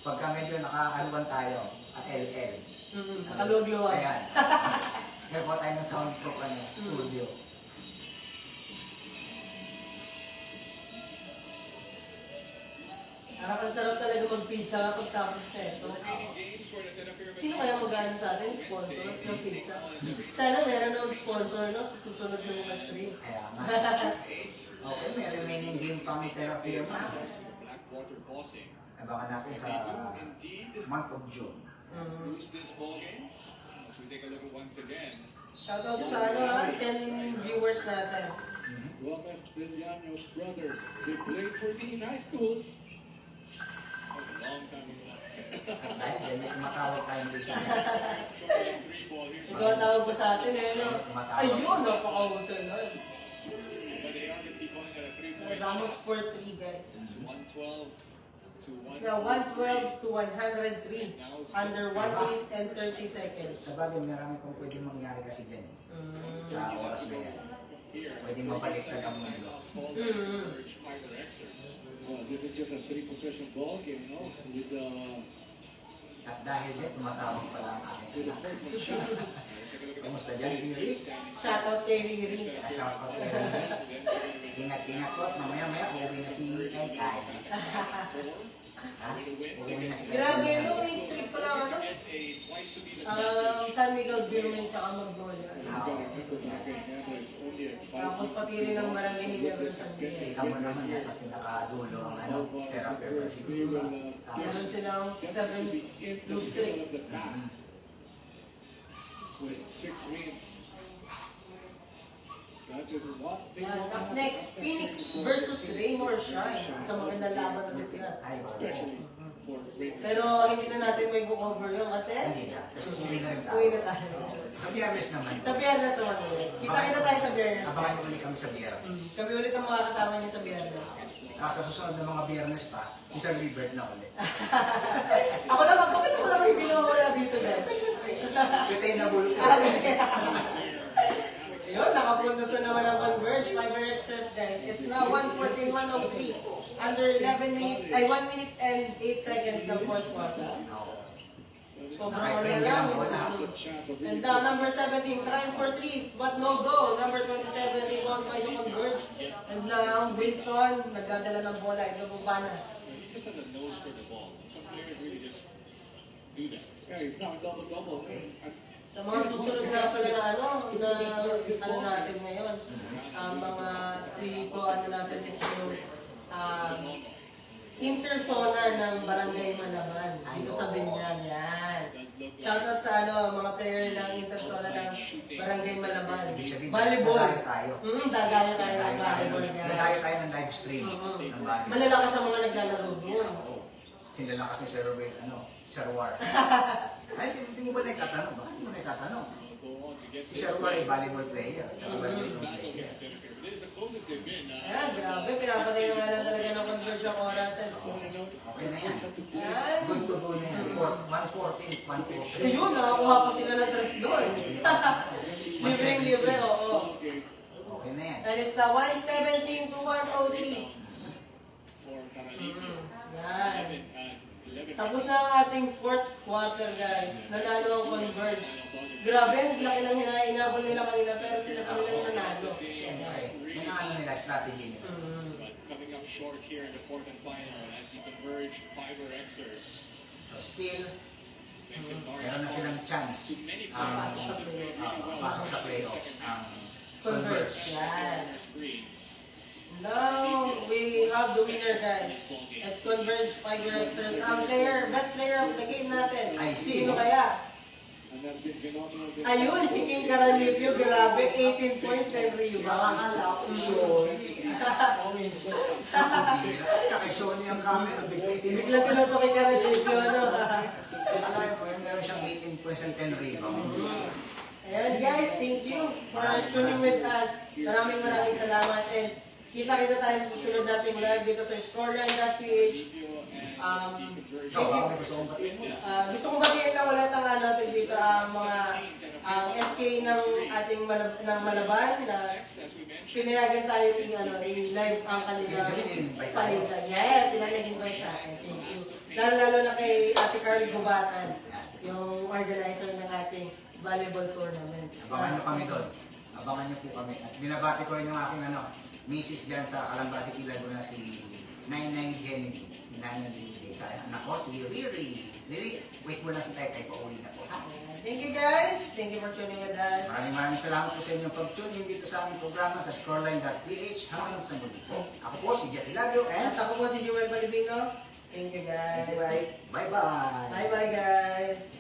Pagka medyo naka-anuan tayo, LL. Nakalugluwa. Ayan. Meron po tayo ng soundproof studio. Ang sarap talaga mag-pizza kapag tapos na ito. Sino kaya mag-ano sa atin? Sponsor ng pizza? Sana meron ng sponsor no? Sa susunod ng mga stream. Kaya nga. Okay, may remaining game pang Terra Firma. Abangan natin sa month of June. Shoutout sa ano 10 viewers natin. Gomez Villanos brothers, they played for me in high school. Dahil dyan, may tumatawag tayo ng isa. Ikaw ang tawag ba sa atin eh, no? Ayun, napakahusay na. Ramos for 3 guys. It's now 112 to 103. Under 1 minute and 30 seconds. Sa bagay, marami pang pwedeng mangyari kasi dyan eh. Sa oras na yan. Pwedeng mabaliktad ang mundo. This is just a 3-possession ball game, no? With At dahil dyan, tumatawag pala ang aking anak. first one shot. Kamusta dyan, Riri? Shoutout kay Riri. Shoutout kay Riri. Ingat-ingat po. Mamaya-maya, uuwi na si Kai. Ha? Uuwi na si Kai. Grabe, no? May streak pala ano? San Miguel Birman tsaka Magnolia. Tapos pati rin ang Barangay Hinebra San Miguel. Kita mo naman nasa pinakadulo ang ano, Terra Firma. Meron Tapos, silang 7 blue streak. Six wins. That is what they Up next, Phoenix versus Rain or Shine. Sa magandang laban ulit yan. ay, oo. especially for Raiders. Pero hindi na natin may go-cover yun kasi Hindi na. Kasi uwi na rin tayo. uwi na tayo. Sa Biyernes naman. Sa Biyernes naman ulit. Kita-kita tayo sa Biyernes. Abangan ulit kami sa Biyernes. Kami ulit ang makakasama niyo sa Biyernes. Tapos sa susunod na mga Biyernes pa, isang Libert na ulit. Ako naman, bakit ako naman hindi naman wala dito guys? Retainable po. Ayun, nakapuntos na naman ang Converge. 5 Xers guys. It's now 1:14:103. Under 11 minutes, 1 minute and 8 seconds ng fourth quarter. Sobrang Okay, wala friend, lang. yan, wala. And down, number 17, trying for 3, but no go. Number 27, rebound by the Converge. And now, Winston, nagdadala ng bola. Ito bumaba na. Just has a nose for the ball. Some players really just do that. Yeah, he's not double-double. Sa mga susunod nga pala na ano natin ngayon, ang mga ano natin is yung intersona ng Barangay Malaban. Dito sa Binyan, yan. Shoutout sa mga player ng intersona ng Barangay Malaban. Ibig sabihin, Volleyball. dadayo tayo. Dagayo tayo ng volleyball, guys. Dadayo tayo ng live stream ng volleyball. Malalakas ang mga naglalaro doon. Sila lang kasi Sir Will, Sir War. Ay, hindi mo ba nagtatanong? Bakit hindi mo nagtatanong? Si Sir War ay volleyball player. Tsaka volleyball player. It is the closest they've been. Ayan, grabe. Pinapatay na nga lang talaga ng conversion oras. Okay na yan. Ayan. Good to go na yan. 114, 114. Ayun, nakakuha pa sila ng 3 doon. Libre, oo. Okay na yan. And it's na 117 to 103. Tapos na ang ating fourth quarter, guys. Nanalo ang Converge. Grabe, ang laki ng hinahinabol nila kanina, pero sila pa rin ang nanalo. Siyempre, yun ang ano nila, strategy nila. But coming up short here in the quarterfinal as you converge Fiber Xers. So still, meron na silang chance pasok sa playoffs ang Converge. Yes. Now, we have the winner, guys. Let's Converge Fiber Xers. Ang best player of the game natin. I see. Sino kaya? And that's been phenomenal. Ayun, si King Caralipio, grabe, 18 points, 10 rebounds. Nakakala ko si Shoni. Minsan, hindi. Kasi kaka-Shoni ang camera, bigla Bigla ko na to kay Caralipio, ano? Alam mo, meron siyang 18 points and 10 rebounds. Ayan, guys, thank you for tuning with us. Maraming salamat. And kita-kita tayo sa susunod nating live dito sa scoreline.ph. Ikaw, baka may gusto kong batiin mo. Gusto kong batiin lang ulit ang natin dito ang mga SK ng ating Malaban na pinayagan tayo i-live ang kanilang palitan. Yes, sila nag-invite sa akin. Thank you. Lalo na kay Ate Carl Gubatan, yung organizer ng ating volleyball tournament. Abangan nyo kami doon. Abangan nyo po kami. At binabati ko rin yung aking misis dyan sa Calambasi Ilago na si Nainay Jenny. Nanay Lily. Tsaka anak ko si Riri. Riri, wait mo na si Tay, pauwi na po. Thank you guys. Thank you for tuning with us. Maraming salamat po sa inyong pag-tune in dito sa aming programa sa scoreline.ph hanggang sa muli po. Ako po si Jet Ilago At and ako po si Joel Balibino. Thank you guys. bye-bye. Bye-bye guys.